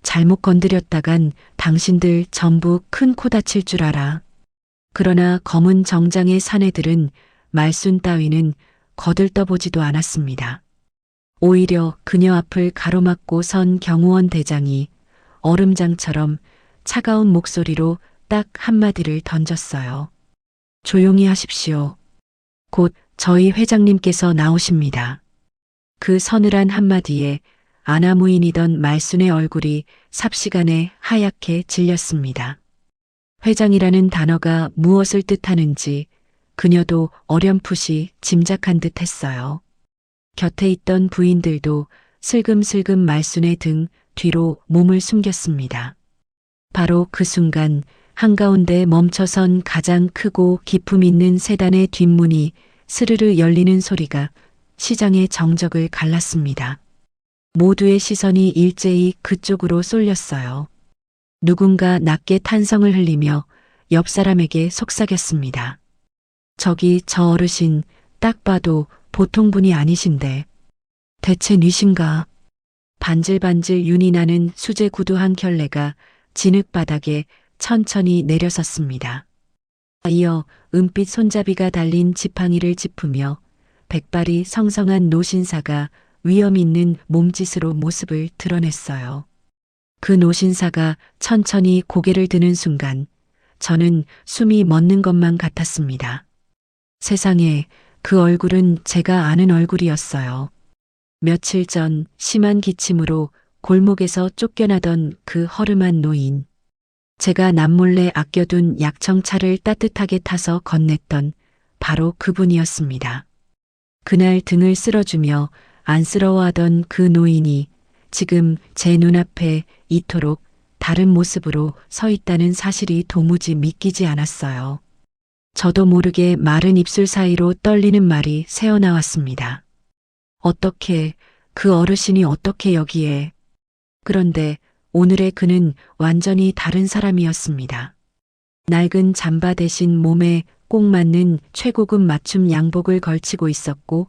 잘못 건드렸다간 당신들 전부 큰 코 다칠 줄 알아. 그러나 검은 정장의 사내들은 말순 따위는 거들떠보지도 않았습니다. 오히려 그녀 앞을 가로막고 선 경호원 대장이 얼음장처럼 차가운 목소리로 딱 한마디를 던졌어요. 조용히 하십시오. 곧 저희 회장님께서 나오십니다. 그 서늘한 한마디에 아나무인이던 말순의 얼굴이 삽시간에 하얗게 질렸습니다. 회장이라는 단어가 무엇을 뜻하는지 그녀도 어렴풋이 짐작한 듯 했어요. 곁에 있던 부인들도 슬금슬금 말순의 등 뒤로 몸을 숨겼습니다. 바로 그 순간 한가운데 멈춰선 가장 크고 기품 있는 세단의 뒷문이 스르르 열리는 소리가 시장의 정적을 갈랐습니다. 모두의 시선이 일제히 그쪽으로 쏠렸어요. 누군가 낮게 탄성을 흘리며 옆 사람에게 속삭였습니다. 저기 저 어르신 딱 봐도 보통 분이 아니신데 대체 뉘신가? 반질반질 윤이 나는 수제 구두 한 켤레가 진흙바닥에 천천히 내려섰습니다. 이어 은빛 손잡이가 달린 지팡이를 짚으며 백발이 성성한 노신사가 위험 있는 몸짓으로 모습을 드러냈어요. 그 노신사가 천천히 고개를 드는 순간 저는 숨이 멎는 것만 같았습니다. 세상에, 그 얼굴은 제가 아는 얼굴이었어요. 며칠 전 심한 기침으로 골목에서 쫓겨나던 그 허름한 노인. 제가 남몰래 아껴둔 약청차를 따뜻하게 타서 건넸던 바로 그분이었습니다. 그날 등을 쓸어주며 안쓰러워하던 그 노인이 지금 제 눈앞에 이토록 다른 모습으로 서 있다는 사실이 도무지 믿기지 않았어요. 저도 모르게 마른 입술 사이로 떨리는 말이 새어나왔습니다. 어떻게, 그 어르신이 어떻게 여기에. 그런데 오늘의 그는 완전히 다른 사람이었습니다. 낡은 잠바 대신 몸에 꼭 맞는 최고급 맞춤 양복을 걸치고 있었고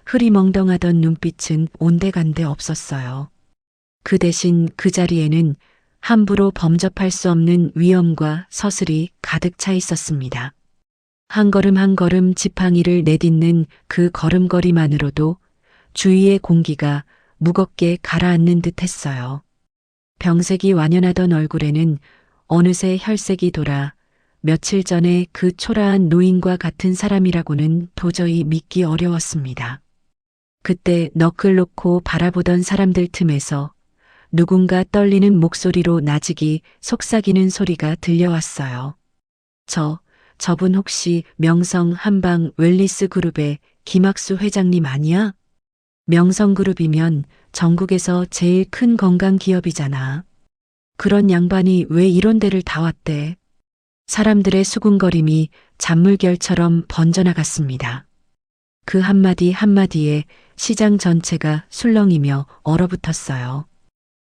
흐리멍덩하던 눈빛은 온데간데 없었어요. 그 대신 그 자리에는 함부로 범접할 수 없는 위엄과 서슬이 가득 차 있었습니다. 한 걸음 한 걸음 지팡이를 내딛는 그 걸음걸이만으로도 주위의 공기가 무겁게 가라앉는 듯 했어요. 병색이 완연하던 얼굴에는 어느새 혈색이 돌아 며칠 전에 그 초라한 노인과 같은 사람이라고는 도저히 믿기 어려웠습니다. 그때 넋을 놓고 바라보던 사람들 틈에서 누군가 떨리는 목소리로 나직이 속삭이는 소리가 들려왔어요. 저분 혹시 명성 한방 웰니스 그룹의 김학수 회장님 아니야? 명성그룹이면 전국에서 제일 큰 건강 기업이잖아. 그런 양반이 왜 이런 데를 다 왔대? 사람들의 수군거림이 잔물결처럼 번져나갔습니다. 그 한마디 한마디에 시장 전체가 술렁이며 얼어붙었어요.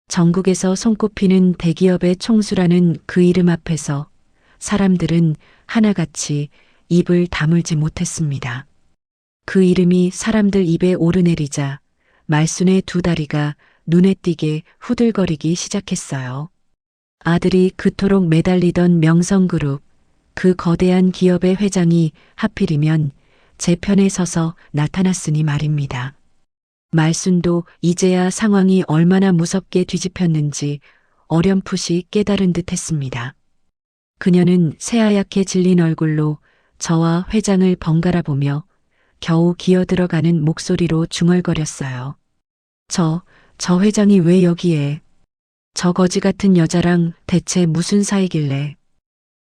전국에서 손꼽히는 대기업의 총수라는 그 이름 앞에서 사람들은 하나같이 입을 다물지 못했습니다. 그 이름이 사람들 입에 오르내리자 말순의 두 다리가 눈에 띄게 후들거리기 시작했어요. 아들이 그토록 매달리던 명성그룹, 그 거대한 기업의 회장이 하필이면 제 편에 서서 나타났으니 말입니다. 말순도 이제야 상황이 얼마나 무섭게 뒤집혔는지 어렴풋이 깨달은 듯 했습니다. 그녀는 새하얗게 질린 얼굴로 저와 회장을 번갈아 보며 겨우 기어들어가는 목소리로 중얼거렸어요. 저 회장이 왜 여기에? 저 거지 같은 여자랑 대체 무슨 사이길래?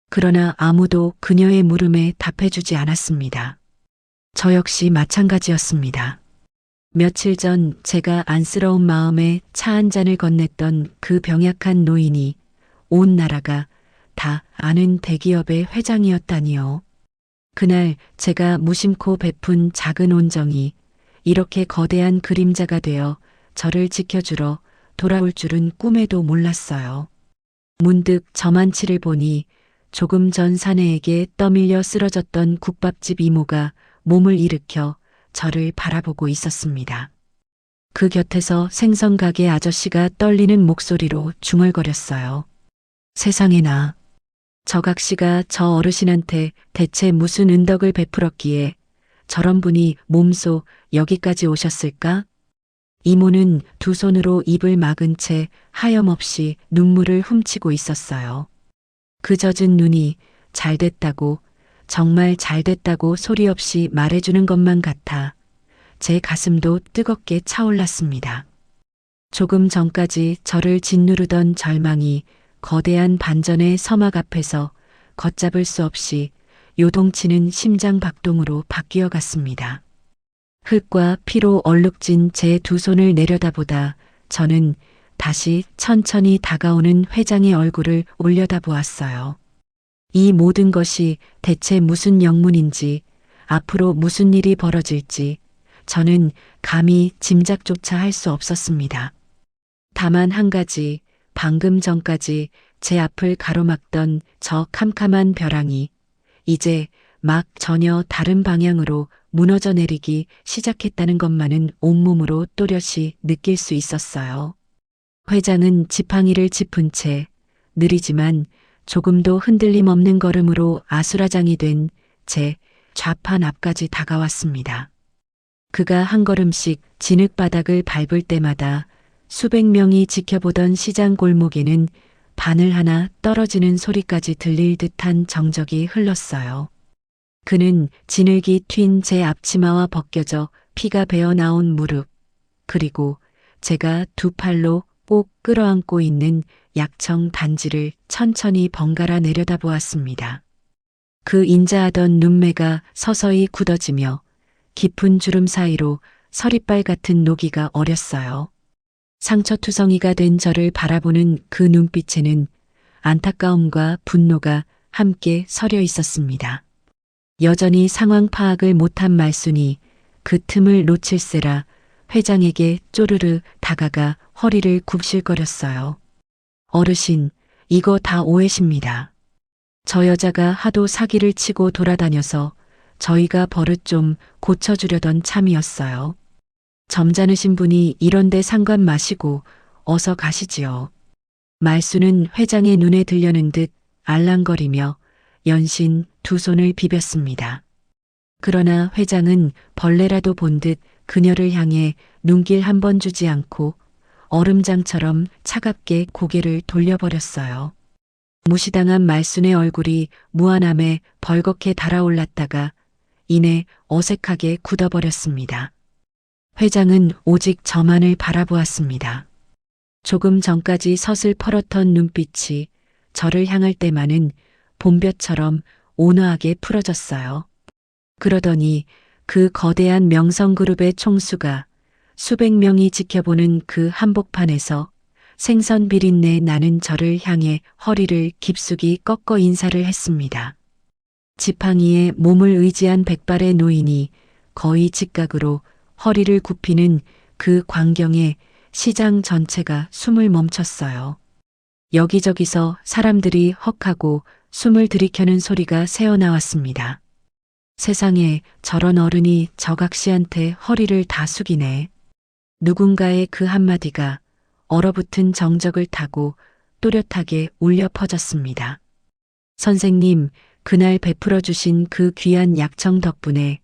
그러나 아무도 그녀의 물음에 답해주지 않았습니다. 저 역시 마찬가지였습니다. 며칠 전 제가 안쓰러운 마음에 차 한 잔을 건넸던 그 병약한 노인이 온 나라가 다 아는 대기업의 회장이었다니요. 그날 제가 무심코 베푼 작은 온정이 이렇게 거대한 그림자가 되어 저를 지켜주러 돌아올 줄은 꿈에도 몰랐어요. 문득 저만치를 보니 조금 전 사내에게 떠밀려 쓰러졌던 국밥집 이모가 몸을 일으켜 저를 바라보고 있었습니다. 그 곁에서 생선가게 아저씨가 떨리는 목소리로 중얼거렸어요. 세상에나, 저각시가 저 어르신한테 대체 무슨 은덕을 베풀었기에 저런 분이 몸소 여기까지 오셨을까? 이모는 두 손으로 입을 막은 채 하염없이 눈물을 훔치고 있었어요. 그 젖은 눈이 잘됐다고, 정말 잘됐다고 소리 없이 말해주는 것만 같아 제 가슴도 뜨겁게 차올랐습니다. 조금 전까지 저를 짓누르던 절망이 거대한 반전의 서막 앞에서 걷잡을 수 없이 요동치는 심장 박동으로 바뀌어 갔습니다. 흙과 피로 얼룩진 제 두 손을 내려다보다 저는 다시 천천히 다가오는 회장의 얼굴을 올려다보았어요. 이 모든 것이 대체 무슨 영문인지, 앞으로 무슨 일이 벌어질지 저는 감히 짐작조차 할 수 없었습니다. 다만 한 가지, 방금 전까지 제 앞을 가로막던 저 캄캄한 벼랑이 이제 막 전혀 다른 방향으로 무너져 내리기 시작했다는 것만은 온몸으로 또렷이 느낄 수 있었어요. 회장은 지팡이를 짚은 채 느리지만 조금도 흔들림 없는 걸음으로 아수라장이 된 제 좌판 앞까지 다가왔습니다. 그가 한 걸음씩 진흙바닥을 밟을 때마다 수백 명이 지켜보던 시장 골목에는 바늘 하나 떨어지는 소리까지 들릴 듯한 정적이 흘렀어요. 그는 진흙이 튄 제 앞치마와 벗겨져 피가 배어 나온 무릎, 그리고 제가 두 팔로 꼭 끌어안고 있는 약청 단지를 천천히 번갈아 내려다보았습니다. 그 인자하던 눈매가 서서히 굳어지며 깊은 주름 사이로 서리빨 같은 노기가 어렸어요. 상처투성이가 된 저를 바라보는 그 눈빛에는 안타까움과 분노가 함께 서려 있었습니다. 여전히 상황 파악을 못한 말순이 그 틈을 놓칠세라 회장에게 쪼르르 다가가 허리를 굽실거렸어요. 어르신, 이거 다 오해십니다. 저 여자가 하도 사기를 치고 돌아다녀서 저희가 버릇 좀 고쳐주려던 참이었어요. 점잖으신 분이 이런데 상관 마시고 어서 가시지요. 말수는 회장의 눈에 들려는 듯 알랑거리며 연신 두 손을 비볐습니다. 그러나 회장은 벌레라도 본 듯 그녀를 향해 눈길 한 번 주지 않고 얼음장처럼 차갑게 고개를 돌려버렸어요. 무시당한 말순의 얼굴이 무안함에 벌겋게 달아올랐다가 이내 어색하게 굳어버렸습니다. 회장은 오직 저만을 바라보았습니다. 조금 전까지 서슬퍼렇던 눈빛이 저를 향할 때만은 봄볕처럼 온화하게 풀어졌어요. 그러더니 그 거대한 명성그룹의 총수가 수백 명이 지켜보는 그 한복판에서 생선 비린내 나는 저를 향해 허리를 깊숙이 꺾어 인사를 했습니다. 지팡이에 몸을 의지한 백발의 노인이 거의 직각으로 허리를 굽히는 그 광경에 시장 전체가 숨을 멈췄어요. 여기저기서 사람들이 헉하고 숨을 들이켜는 소리가 새어나왔습니다. 세상에 저런 어른이 저각시한테 허리를 다 숙이네. 누군가의 그 한마디가 얼어붙은 정적을 타고 또렷하게 울려 퍼졌습니다. 선생님, 그날 베풀어 주신 그 귀한 약청 덕분에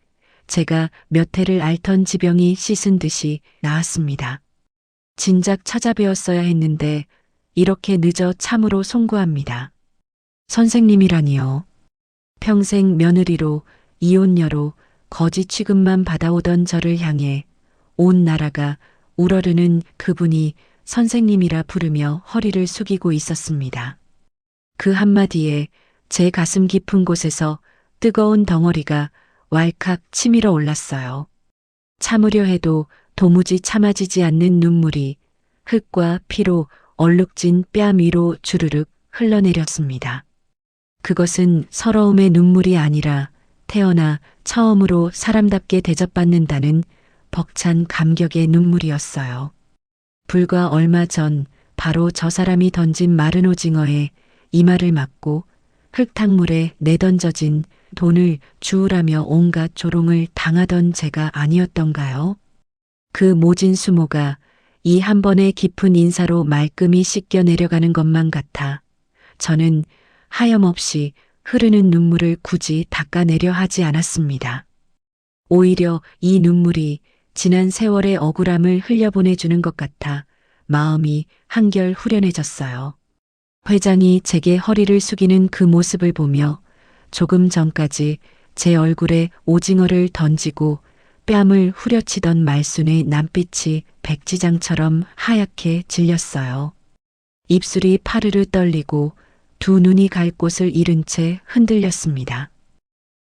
제가 몇 해를 앓던 지병이 씻은 듯이 나았습니다. 진작 찾아뵈었어야 했는데 이렇게 늦어 참으로 송구합니다. 선생님이라니요. 평생 며느리로 이혼녀로 거지 취급만 받아오던 저를 향해 온 나라가 우러르는 그분이 선생님이라 부르며 허리를 숙이고 있었습니다. 그 한마디에 제 가슴 깊은 곳에서 뜨거운 덩어리가 왈칵 치밀어 올랐어요. 참으려 해도 도무지 참아지지 않는 눈물이 흙과 피로 얼룩진 뺨 위로 주르륵 흘러내렸습니다. 그것은 서러움의 눈물이 아니라 태어나 처음으로 사람답게 대접받는다는 벅찬 감격의 눈물이었어요. 불과 얼마 전 바로 저 사람이 던진 마른 오징어에 이마를 맞고 흙탕물에 내던져진 돈을 주우라며 온갖 조롱을 당하던 제가 아니었던가요? 그 모진 수모가 이 한 번의 깊은 인사로 말끔히 씻겨 내려가는 것만 같아 저는 하염없이 흐르는 눈물을 굳이 닦아내려 하지 않았습니다. 오히려 이 눈물이 지난 세월의 억울함을 흘려보내주는 것 같아 마음이 한결 후련해졌어요. 회장이 제게 허리를 숙이는 그 모습을 보며 조금 전까지 제 얼굴에 오징어를 던지고 뺨을 후려치던 말순의 남빛이 백지장처럼 하얗게 질렸어요. 입술이 파르르 떨리고 두 눈이 갈 곳을 잃은 채 흔들렸습니다.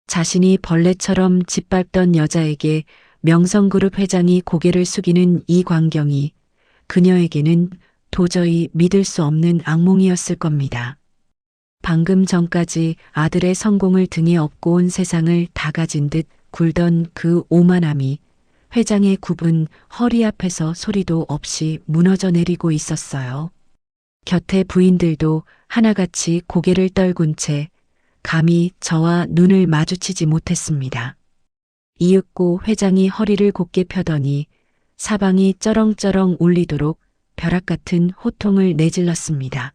자신이 벌레처럼 짓밟던 여자에게 명성그룹 회장이 고개를 숙이는 이 광경이 그녀에게는 도저히 믿을 수 없는 악몽이었을 겁니다. 방금 전까지 아들의 성공을 등에 업고 온 세상을 다 가진 듯 굴던 그 오만함이 회장의 굽은 허리 앞에서 소리도 없이 무너져 내리고 있었어요. 곁에 부인들도 하나같이 고개를 떨군 채 감히 저와 눈을 마주치지 못했습니다. 이윽고 회장이 허리를 곧게 펴더니 사방이 쩌렁쩌렁 울리도록 벼락 같은 호통을 내질렀습니다.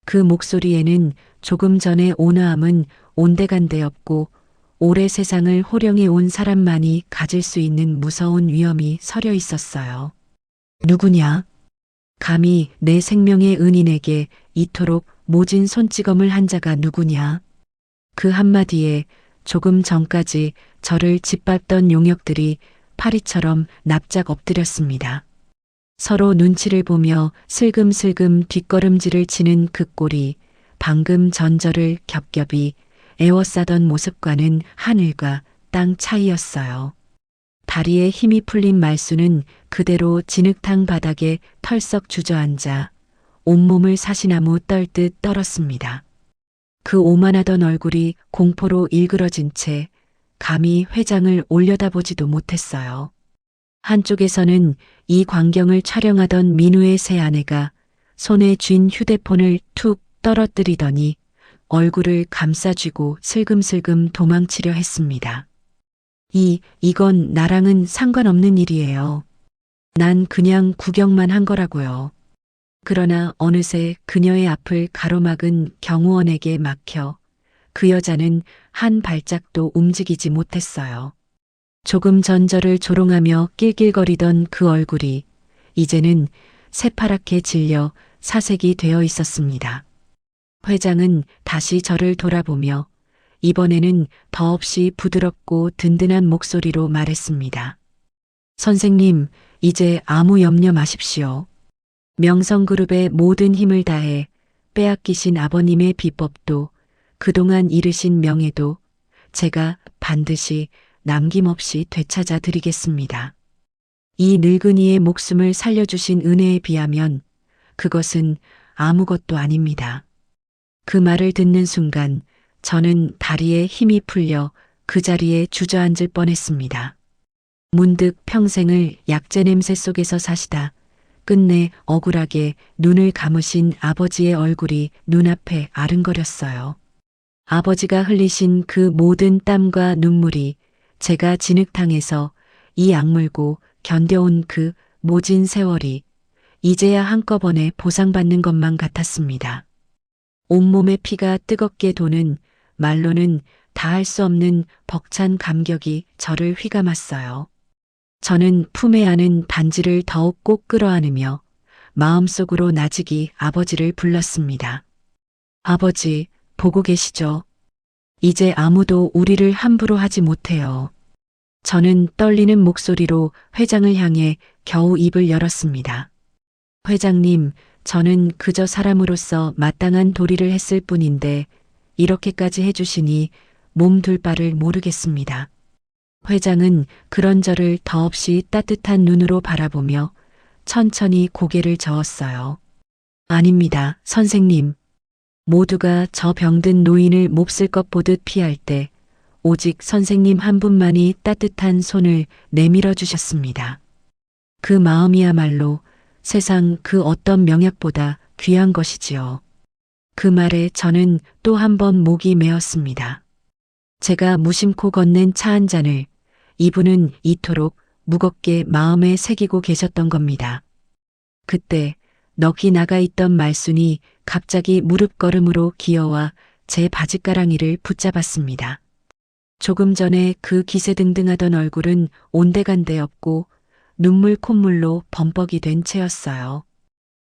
그 목소리에는 조금 전의 온화함은 온데간데 없고 오래 세상을 호령해 온 사람만이 가질 수 있는 무서운 위험이 서려 있었어요. 누구냐? 감히 내 생명의 은인에게 이토록 모진 손찌검을 한 자가 누구냐? 그 한마디에 조금 전까지 저를 짓밟던 용역들이 파리처럼 납작 엎드렸습니다. 서로 눈치를 보며 슬금슬금 뒷걸음질을 치는 그 꼴이 방금 전 저를 겹겹이 애워싸던 모습과는 하늘과 땅 차이였어요. 다리에 힘이 풀린 말수는 그대로 진흙탕 바닥에 털썩 주저앉아 온몸을 사시나무 떨듯 떨었습니다. 그 오만하던 얼굴이 공포로 일그러진 채 감히 회장을 올려다보지도 못했어요. 한쪽에서는 이 광경을 촬영하던 민우의 새 아내가 손에 쥔 휴대폰을 툭 떨어뜨리더니 얼굴을 감싸쥐고 슬금슬금 도망치려 했습니다. 이건 나랑은 상관없는 일이에요. 난 그냥 구경만 한 거라고요. 그러나 어느새 그녀의 앞을 가로막은 경호원에게 막혀 그 여자는 한 발짝도 움직이지 못했어요. 조금 전 저를 조롱하며 낄낄거리던 그 얼굴이 이제는 새파랗게 질려 사색이 되어 있었습니다. 회장은 다시 저를 돌아보며 이번에는 더없이 부드럽고 든든한 목소리로 말했습니다. 선생님, 이제 아무 염려 마십시오. 명성그룹의 모든 힘을 다해 빼앗기신 아버님의 비법도 그동안 잃으신 명예도 제가 반드시 남김없이 되찾아 드리겠습니다. 이 늙은이의 목숨을 살려주신 은혜에 비하면 그것은 아무것도 아닙니다. 그 말을 듣는 순간 저는 다리에 힘이 풀려 그 자리에 주저앉을 뻔했습니다. 문득 평생을 약재 냄새 속에서 사시다 끝내 억울하게 눈을 감으신 아버지의 얼굴이 눈앞에 아른거렸어요. 아버지가 흘리신 그 모든 땀과 눈물이 제가 진흙탕에서 이 악물고 견뎌온 그 모진 세월이 이제야 한꺼번에 보상받는 것만 같았습니다. 온몸의 피가 뜨겁게 도는 말로는 다할 수 없는 벅찬 감격이 저를 휘감았어요. 저는 품에 안은 반지를 더욱 꼭 끌어안으며 마음속으로 나직이 아버지를 불렀습니다. 아버지, 보고 계시죠? 이제 아무도 우리를 함부로 하지 못해요. 저는 떨리는 목소리로 회장을 향해 겨우 입을 열었습니다. 회장님, 저는 그저 사람으로서 마땅한 도리를 했을 뿐인데 이렇게까지 해주시니 몸둘 바를 모르겠습니다. 회장은 그런 저를 더없이 따뜻한 눈으로 바라보며 천천히 고개를 저었어요. 아닙니다, 선생님. 모두가 저 병든 노인을 몹쓸 것 보듯 피할 때 오직 선생님 한 분만이 따뜻한 손을 내밀어 주셨습니다. 그 마음이야말로 세상 그 어떤 명약보다 귀한 것이지요. 그 말에 저는 또 한 번 목이 메었습니다. 제가 무심코 건넨 차 한 잔을 이분은 이토록 무겁게 마음에 새기고 계셨던 겁니다. 그때 넋이 나가 있던 말순이 갑자기 무릎걸음으로 기어와 제 바짓가랑이를 붙잡았습니다. 조금 전에 그 기세등등하던 얼굴은 온데간데 없고 눈물 콧물로 범벅이 된 채였어요.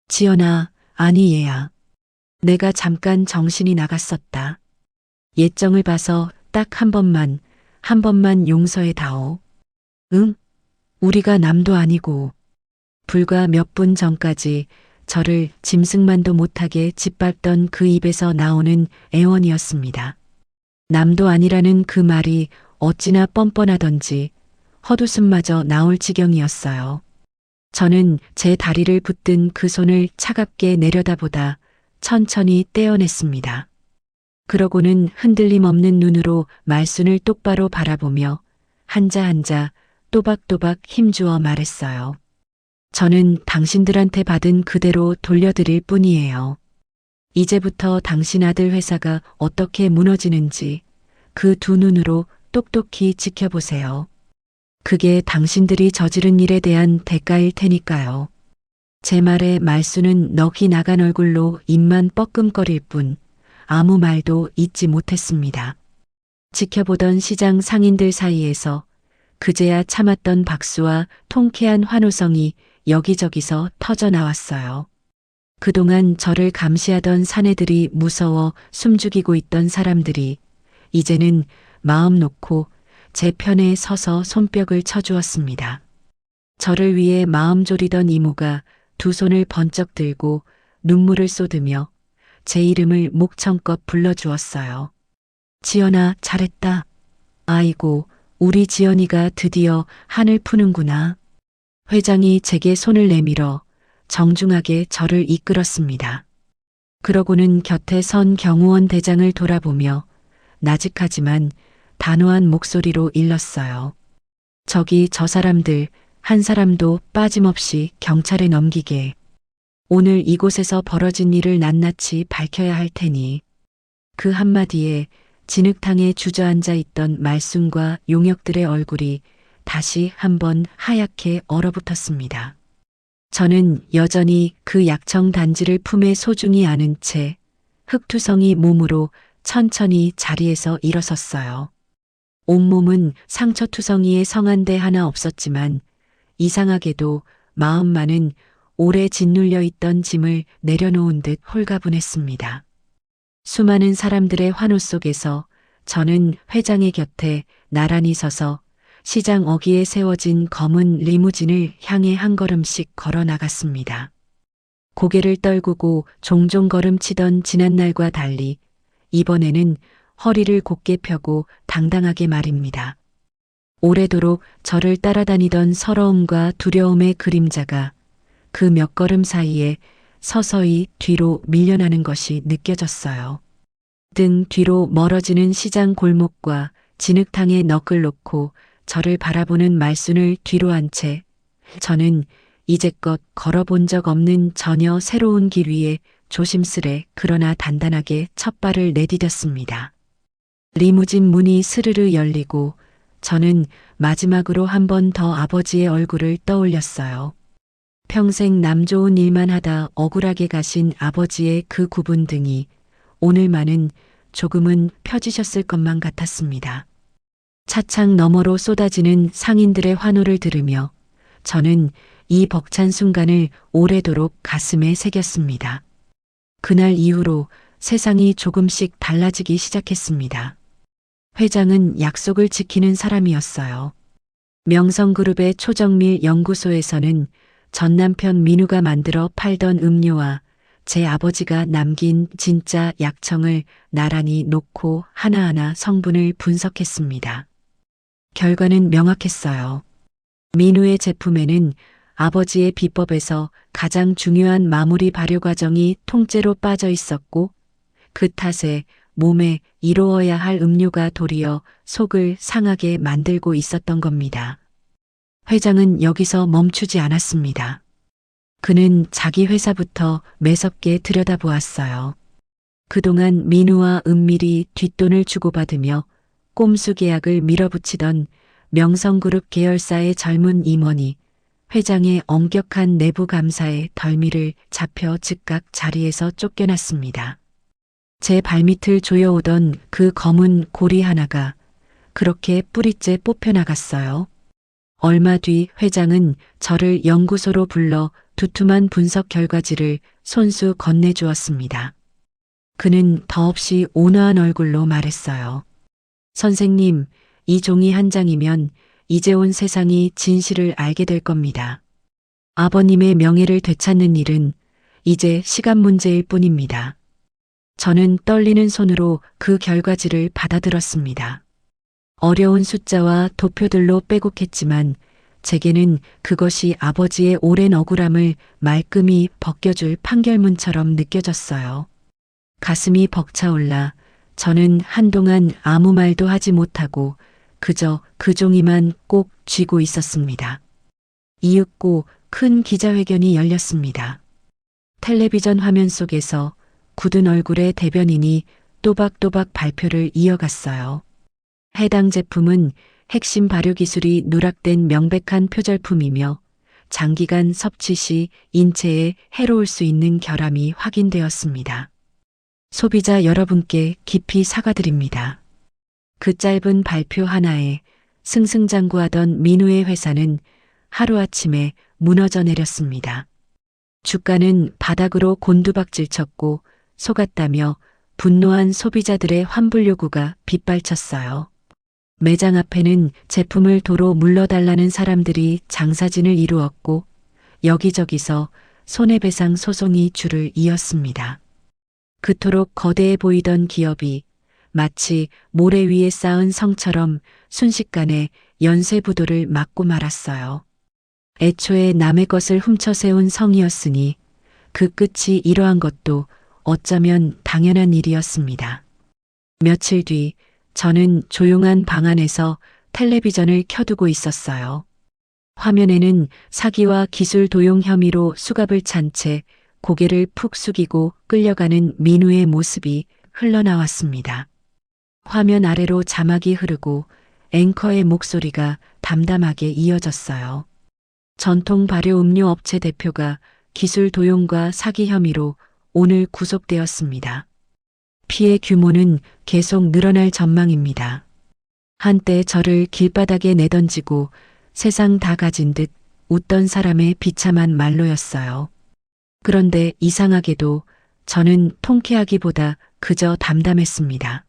지연아, 아니 얘야. 내가 잠깐 정신이 나갔었다. 예정을 봐서 딱 한 번만 용서해 다오. 응? 우리가 남도 아니고. 불과 몇 분 전까지 저를 짐승만도 못하게 짓밟던 그 입에서 나오는 애원이었습니다. 남도 아니라는 그 말이 어찌나 뻔뻔하던지 헛웃음마저 나올 지경이었어요. 저는 제 다리를 붙든 그 손을 차갑게 내려다보다 천천히 떼어냈습니다. 그러고는 흔들림 없는 눈으로 말순을 똑바로 바라보며 한자 한자 또박또박 힘주어 말했어요. 저는 당신들한테 받은 그대로 돌려드릴 뿐이에요. 이제부터 당신 아들 회사가 어떻게 무너지는지 그 두 눈으로 똑똑히 지켜보세요. 그게 당신들이 저지른 일에 대한 대가일 테니까요. 제 말에 말수는 넋이 나간 얼굴로 입만 뻐끔거릴 뿐 아무 말도 잇지 못했습니다. 지켜보던 시장 상인들 사이에서 그제야 참았던 박수와 통쾌한 환호성이 여기저기서 터져 나왔어요. 그동안 저를 감시하던 사내들이 무서워 숨죽이고 있던 사람들이 이제는 마음 놓고 제 편에 서서 손뼉을 쳐주었습니다. 저를 위해 마음 졸이던 이모가 두 손을 번쩍 들고 눈물을 쏟으며 제 이름을 목청껏 불러주었어요. 지연아, 잘했다. 아이고, 우리 지연이가 드디어 한을 푸는구나. 회장이 제게 손을 내밀어 정중하게 저를 이끌었습니다. 그러고는 곁에 선 경호원 대장을 돌아보며 나직하지만 단호한 목소리로 일렀어요. 저기 저 사람들 한 사람도 빠짐없이 경찰에 넘기게. 오늘 이곳에서 벌어진 일을 낱낱이 밝혀야 할 테니. 그 한마디에 진흙탕에 주저앉아 있던 말순과 용역들의 얼굴이 다시 한번 하얗게 얼어붙었습니다. 저는 여전히 그 약청 단지를 품에 소중히 안은 채 흙투성이 몸으로 천천히 자리에서 일어섰어요. 온몸은 상처투성이에 성한 데 하나 없었지만 이상하게도 마음만은 오래 짓눌려 있던 짐을 내려놓은 듯 홀가분했습니다. 수많은 사람들의 환호 속에서 저는 회장의 곁에 나란히 서서 시장 어귀에 세워진 검은 리무진을 향해 한 걸음씩 걸어 나갔습니다. 고개를 떨구고 종종 걸음치던 지난날과 달리 이번에는 허리를 곧게 펴고 당당하게 말입니다. 오래도록 저를 따라다니던 서러움과 두려움의 그림자가 그 몇 걸음 사이에 서서히 뒤로 밀려나는 것이 느껴졌어요. 등 뒤로 멀어지는 시장 골목과 진흙탕에 넋을 놓고 저를 바라보는 말순을 뒤로 한 채 저는 이제껏 걸어본 적 없는 전혀 새로운 길 위에 조심스레 그러나 단단하게 첫 발을 내디뎠습니다. 리무진 문이 스르르 열리고 저는 마지막으로 한 번 더 아버지의 얼굴을 떠올렸어요. 평생 남 좋은 일만 하다 억울하게 가신 아버지의 그 굽은 등이 오늘만은 조금은 펴지셨을 것만 같았습니다. 차창 너머로 쏟아지는 상인들의 환호를 들으며 저는 이 벅찬 순간을 오래도록 가슴에 새겼습니다. 그날 이후로 세상이 조금씩 달라지기 시작했습니다. 회장은 약속을 지키는 사람이었어요. 명성그룹의 초정밀 연구소에서는 전 남편 민우가 만들어 팔던 음료와 제 아버지가 남긴 진짜 약청을 나란히 놓고 하나하나 성분을 분석했습니다. 결과는 명확했어요. 민우의 제품에는 아버지의 비법에서 가장 중요한 마무리 발효 과정이 통째로 빠져 있었고 그 탓에 몸에 이로워야 할 음료가 도리어 속을 상하게 만들고 있었던 겁니다. 회장은 여기서 멈추지 않았습니다. 그는 자기 회사부터 매섭게 들여다보았어요. 그동안 민우와 은밀히 뒷돈을 주고받으며 꼼수 계약을 밀어붙이던 명성그룹 계열사의 젊은 임원이 회장의 엄격한 내부 감사에 덜미를 잡혀 즉각 자리에서 쫓겨났습니다. 제 발밑을 조여오던 그 검은 고리 하나가 그렇게 뿌리째 뽑혀나갔어요. 얼마 뒤 회장은 저를 연구소로 불러 두툼한 분석 결과지를 손수 건네주었습니다. 그는 더없이 온화한 얼굴로 말했어요. 선생님, 이 종이 한 장이면 이제 온 세상이 진실을 알게 될 겁니다. 아버님의 명예를 되찾는 일은 이제 시간 문제일 뿐입니다. 저는 떨리는 손으로 그 결과지를 받아들었습니다. 어려운 숫자와 도표들로 빼곡했지만 제게는 그것이 아버지의 오랜 억울함을 말끔히 벗겨줄 판결문처럼 느껴졌어요. 가슴이 벅차올라 저는 한동안 아무 말도 하지 못하고 그저 그 종이만 꼭 쥐고 있었습니다. 이윽고 큰 기자회견이 열렸습니다. 텔레비전 화면 속에서 굳은 얼굴의 대변인이 또박또박 발표를 이어갔어요. 해당 제품은 핵심 발효 기술이 누락된 명백한 표절품이며 장기간 섭취 시 인체에 해로울 수 있는 결함이 확인되었습니다. 소비자 여러분께 깊이 사과드립니다. 그 짧은 발표 하나에 승승장구하던 민우의 회사는 하루아침에 무너져 내렸습니다. 주가는 바닥으로 곤두박질 쳤고 속았다며 분노한 소비자들의 환불 요구가 빗발쳤어요. 매장 앞에는 제품을 도로 물러달라는 사람들이 장사진을 이루었고 여기저기서 손해배상 소송이 줄을 이었습니다. 그토록 거대해 보이던 기업이 마치 모래 위에 쌓은 성처럼 순식간에 연쇄부도를 맞고 말았어요. 애초에 남의 것을 훔쳐세운 성이었으니 그 끝이 이러한 것도 어쩌면 당연한 일이었습니다. 며칠 뒤 저는 조용한 방 안에서 텔레비전을 켜두고 있었어요. 화면에는 사기와 기술 도용 혐의로 수갑을 찬 채 고개를 푹 숙이고 끌려가는 민우의 모습이 흘러나왔습니다. 화면 아래로 자막이 흐르고 앵커의 목소리가 담담하게 이어졌어요. 전통 발효 음료 업체 대표가 기술 도용과 사기 혐의로 오늘 구속되었습니다. 피해 규모는 계속 늘어날 전망입니다. 한때 저를 길바닥에 내던지고 세상 다 가진 듯 웃던 사람의 비참한 말로였어요. 그런데 이상하게도 저는 통쾌하기보다 그저 담담했습니다.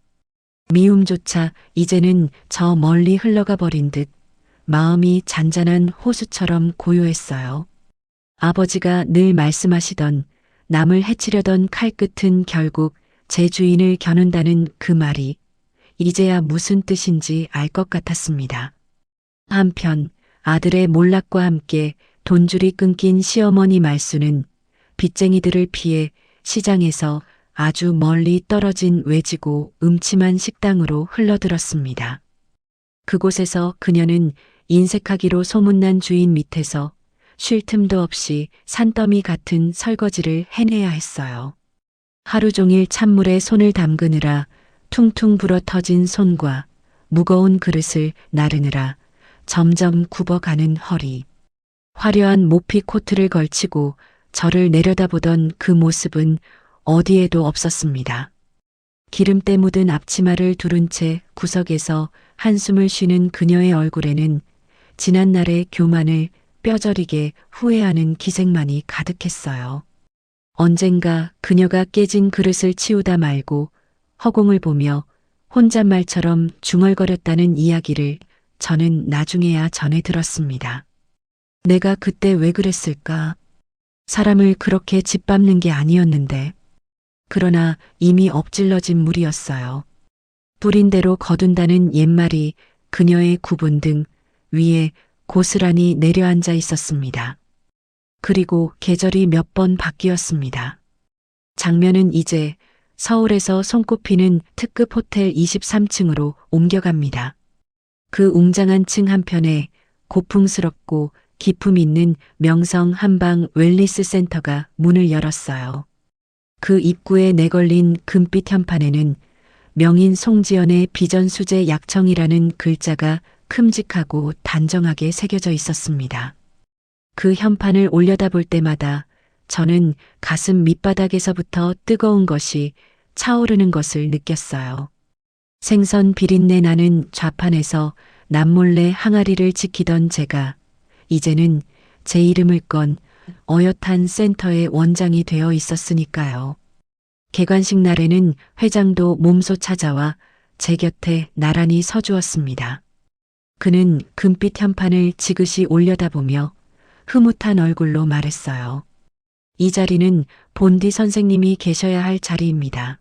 미움조차 이제는 저 멀리 흘러가 버린 듯 마음이 잔잔한 호수처럼 고요했어요. 아버지가 늘 말씀하시던 남을 해치려던 칼끝은 결국 제 주인을 겨눈다는 그 말이 이제야 무슨 뜻인지 알 것 같았습니다. 한편 아들의 몰락과 함께 돈줄이 끊긴 시어머니 말수는 빚쟁이들을 피해 시장에서 아주 멀리 떨어진 외지고 음침한 식당으로 흘러들었습니다. 그곳에서 그녀는 인색하기로 소문난 주인 밑에서 쉴 틈도 없이 산더미 같은 설거지를 해내야 했어요. 하루 종일 찬물에 손을 담그느라 퉁퉁 불어터진 손과 무거운 그릇을 나르느라 점점 굽어가는 허리. 화려한 모피 코트를 걸치고 저를 내려다보던 그 모습은 어디에도 없었습니다. 기름때 묻은 앞치마를 두른 채 구석에서 한숨을 쉬는 그녀의 얼굴에는 지난날의 교만을 뼈저리게 후회하는 기색만이 가득했어요. 언젠가 그녀가 깨진 그릇을 치우다 말고 허공을 보며 혼잣말처럼 중얼거렸다는 이야기를 저는 나중에야 전해 들었습니다. 내가 그때 왜 그랬을까? 사람을 그렇게 짓밟는 게 아니었는데. 그러나 이미 엎질러진 물이었어요. 뿌린 대로 거둔다는 옛말이 그녀의 구분 등 위에 고스란히 내려앉아 있었습니다. 그리고 계절이 몇 번 바뀌었습니다. 장면은 이제 서울에서 손꼽히는 특급 호텔 23층으로 옮겨갑니다. 그 웅장한 층 한편에 고풍스럽고 기품 있는 명성 한방 웰니스 센터가 문을 열었어요. 그 입구에 내걸린 금빛 현판에는 명인 송지연의 비전수제 약청이라는 글자가 큼직하고 단정하게 새겨져 있었습니다. 그 현판을 올려다볼 때마다 저는 가슴 밑바닥에서부터 뜨거운 것이 차오르는 것을 느꼈어요. 생선 비린내 나는 좌판에서 남몰래 항아리를 지키던 제가 이제는 제 이름을 건 어엿한 센터의 원장이 되어 있었으니까요. 개관식 날에는 회장도 몸소 찾아와 제 곁에 나란히 서주었습니다. 그는 금빛 현판을 지그시 올려다보며 흐뭇한 얼굴로 말했어요. 이 자리는 본디 선생님이 계셔야 할 자리입니다.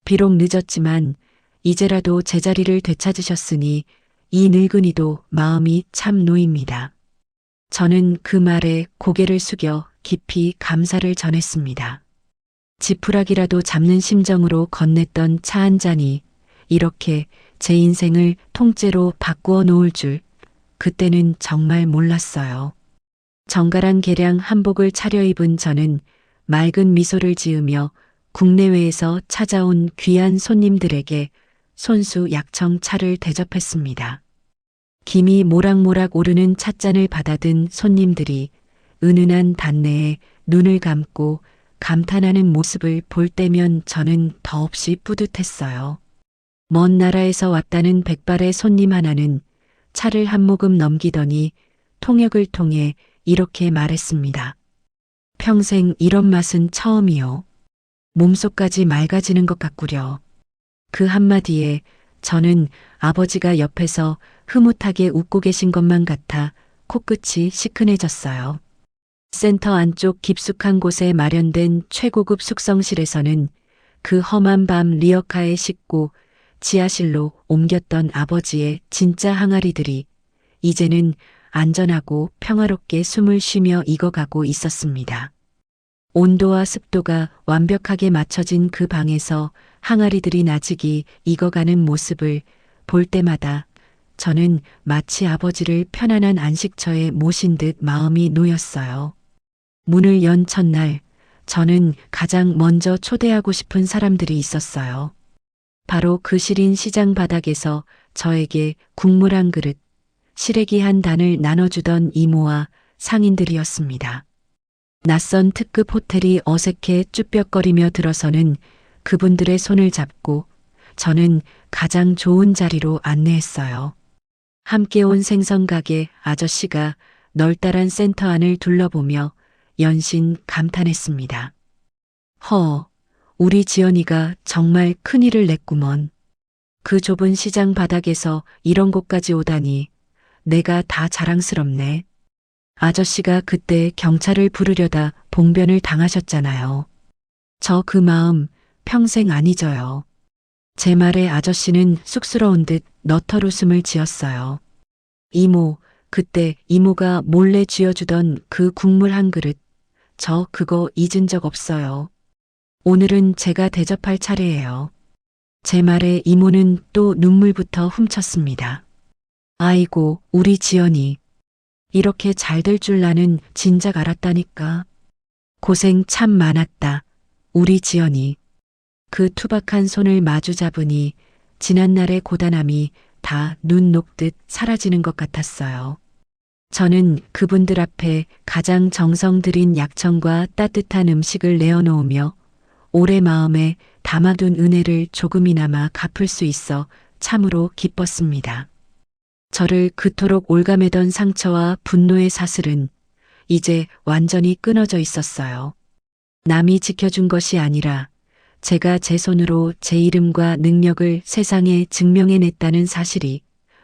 비록 늦었지만 이제라도 제 자리를 되찾으셨으니 이 늙은이도 마음이 참 놓입니다. 저는 그 말에 고개를 숙여 깊이 감사를 전했습니다. 지푸라기라도 잡는 심정으로 건넸던 차 한 잔이 이렇게 제 인생을 통째로 바꾸어 놓을 줄 그때는 정말 몰랐어요. 정갈한 개량 한복을 차려입은 저는 맑은 미소를 지으며 국내외에서 찾아온 귀한 손님들에게 손수 약청 차를 대접했습니다. 김이 모락모락 오르는 찻잔을 받아든 손님들이 은은한 단내에 눈을 감고 감탄하는 모습을 볼 때면 저는 더없이 뿌듯했어요. 먼 나라에서 왔다는 백발의 손님 하나는 차를 한 모금 넘기더니 통역을 통해 이렇게 말했습니다. 평생 이런 맛은 처음이요. 몸속까지 맑아지는 것 같구려. 그 한마디에 저는 아버지가 옆에서 흐뭇하게 웃고 계신 것만 같아 코끝이 시큰해졌어요. 센터 안쪽 깊숙한 곳에 마련된 최고급 숙성실에서는 그 험한 밤 리어카에 싣고 지하실로 옮겼던 아버지의 진짜 항아리들이 이제는 안전하고 평화롭게 숨을 쉬며 익어가고 있었습니다. 온도와 습도가 완벽하게 맞춰진 그 방에서 항아리들이 나직이 익어가는 모습을 볼 때마다 저는 마치 아버지를 편안한 안식처에 모신 듯 마음이 놓였어요. 문을 연 첫날 저는 가장 먼저 초대하고 싶은 사람들이 있었어요. 바로 그 시린 시장 바닥에서 저에게 국물 한 그릇, 시래기 한 단을 나눠주던 이모와 상인들이었습니다. 낯선 특급 호텔이 어색해 쭈뼛거리며 들어서는 그분들의 손을 잡고 저는 가장 좋은 자리로 안내했어요. 함께 온 생선 가게 아저씨가 널따란 센터 안을 둘러보며 연신 감탄했습니다. 우리 지연이가 정말 큰일을 냈구먼. 그 좁은 시장 바닥에서 이런 곳까지 오다니 내가 다 자랑스럽네. 아저씨가 그때 경찰을 부르려다 봉변을 당하셨잖아요. 저 그 마음 평생 안 잊어요. 제 말에 아저씨는 쑥스러운 듯 너털 웃음을 지었어요. 이모, 그때 이모가 몰래 쥐어주던 그 국물 한 그릇, 저 그거 잊은 적 없어요. 오늘은 제가 대접할 차례예요. 제 말에 이모는 또 눈물부터 훔쳤습니다. 아이고, 우리 지연이. 이렇게 잘 될 줄 나는 진작 알았다니까. 고생 참 많았다. 우리 지연이. 그 투박한 손을 마주 잡으니 지난날의 고단함이 다 눈 녹듯 사라지는 것 같았어요. 저는 그분들 앞에 가장 정성 들인 약청과 따뜻한 음식을 내어놓으며 오래 마음에 담아둔 은혜를 조금이나마 갚을 수 있어 참으로 기뻤습니다. 저를 그토록 올가매던 상처와 분노의 사슬은 이제 완전히 끊어져 있었어요. 남이 지켜준 것이 아니라 제가 제 손으로 제 이름과 능력을 세상에 증명해냈다는 사실이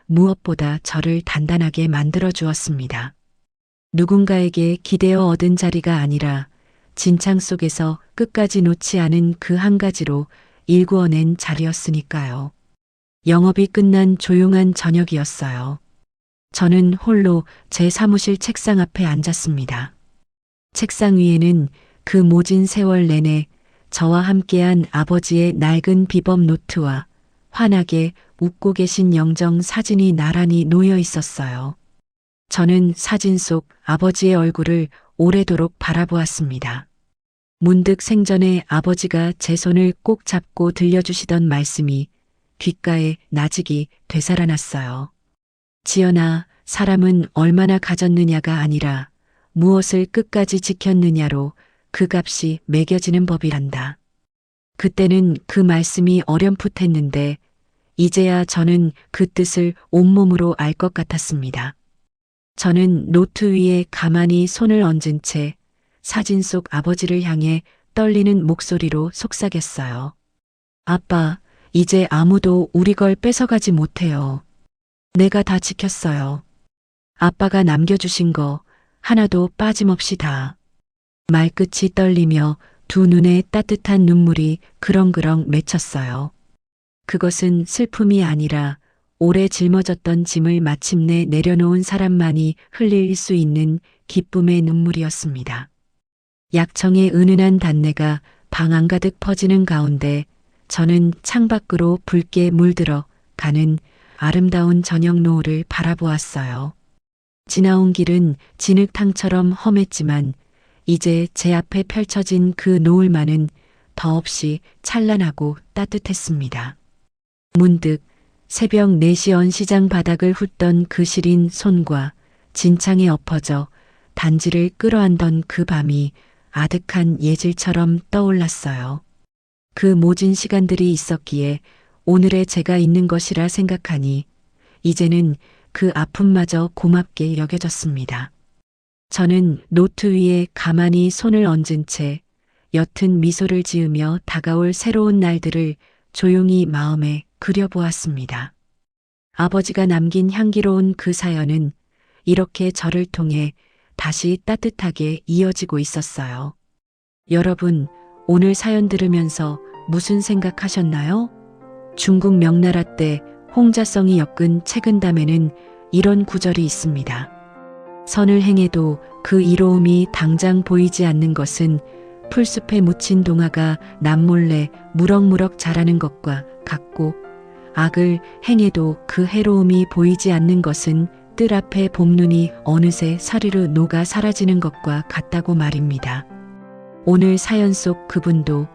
무엇보다 저를 단단하게 만들어 주었습니다. 누군가에게 기대어 얻은 자리가 아니라 진창 속에서 끝까지 놓지 않은 그 한 가지로 일구어낸 자리였으니까요. 영업이 끝난 조용한 저녁이었어요. 저는 홀로 제 사무실 책상 앞에 앉았습니다. 책상 위에는 그 모진 세월 내내 저와 함께한 아버지의 낡은 비법 노트와 환하게 웃고 계신 영정 사진이 나란히 놓여 있었어요. 저는 사진 속 아버지의 얼굴을 오래도록 바라보았습니다. 문득 생전에 아버지가 제 손을 꼭 잡고 들려주시던 말씀이 귓가에 나직이 되살아났어요. 지연아, 사람은 얼마나 가졌느냐가 아니라 무엇을 끝까지 지켰느냐로 그 값이 매겨지는 법이란다. 그때는 그 말씀이 어렴풋했는데 이제야 저는 그 뜻을 온몸으로 알 것 같았습니다. 저는 노트 위에 가만히 손을 얹은 채 사진 속 아버지를 향해 떨리는 목소리로 속삭였어요. 아빠, 이제 아무도 우리 걸 뺏어가지 못해요. 내가 다 지켰어요. 아빠가 남겨주신 거 하나도 빠짐없이 다. 말끝이 떨리며 두 눈에 따뜻한 눈물이 그렁그렁 맺혔어요. 그것은 슬픔이 아니라 오래 짊어졌던 짐을 마침내 내려놓은 사람만이 흘릴 수 있는 기쁨의 눈물이었습니다. 약청의 은은한 단내가 방 안가득 퍼지는 가운데 저는 창밖으로 붉게 물들어 가는 아름다운 저녁 노을을 바라보았어요. 지나온 길은 진흙탕처럼 험했지만 이제 제 앞에 펼쳐진 그 노을만은 더없이 찬란하고 따뜻했습니다. 문득 새벽 4시 언 시장 바닥을 훑던 그 시린 손과 진창에 엎어져 단지를 끌어안던 그 밤이 아득한 예질처럼 떠올랐어요. 그 모진 시간들이 있었기에 오늘의 제가 있는 것이라 생각하니 이제는 그 아픔마저 고맙게 여겨졌습니다. 저는 노트 위에 가만히 손을 얹은 채 옅은 미소를 지으며 다가올 새로운 날들을 조용히 마음에 그려보았습니다. 아버지가 남긴 향기로운 그 사연은 이렇게 저를 통해 다시 따뜻하게 이어지고 있었어요. 여러분, 오늘 사연 들으면서 무슨 생각하셨나요? 중국 명나라 때 홍자성이 엮은 책은담에는 이런 구절이 있습니다. 선을 행해도 그 이로움이 당장 보이지 않는 것은 풀숲에 묻힌 동화가 남몰래 무럭무럭 자라는 것과 같고, 악을 행해도 그 해로움이 보이지 않는 것은 뜰 앞에 봄눈이 어느새 사르르 녹아 사라지는 것과 같다고 말입니다. 오늘 사연 속 그분도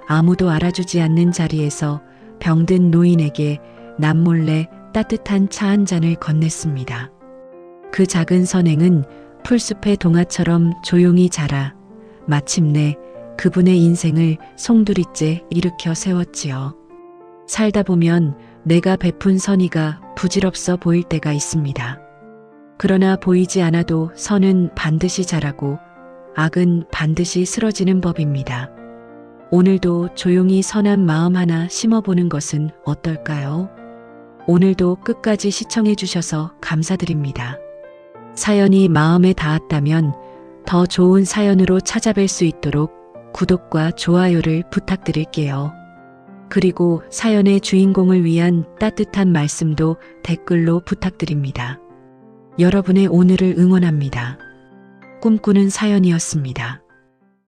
아무도 알아주지 않는 자리에서 병든 노인에게 남몰래 따뜻한 차 한 잔을 건넸습니다. 그 작은 선행은 풀숲의 동화처럼 조용히 자라 마침내 그분의 인생을 송두리째 일으켜 세웠지요. 살다 보면 내가 베푼 선의가 부질없어 보일 때가 있습니다. 그러나 보이지 않아도 선은 반드시 자라고 악은 반드시 쓰러지는 법입니다. 오늘도 조용히 선한 마음 하나 심어보는 것은 어떨까요? 오늘도 끝까지 시청해 주셔서 감사드립니다. 사연이 마음에 닿았다면 더 좋은 사연으로 찾아뵐 수 있도록 구독과 좋아요를 부탁드릴게요. 그리고 사연의 주인공을 위한 따뜻한 말씀도 댓글로 부탁드립니다. 여러분의 오늘을 응원합니다. 꿈꾸는 사연이었습니다.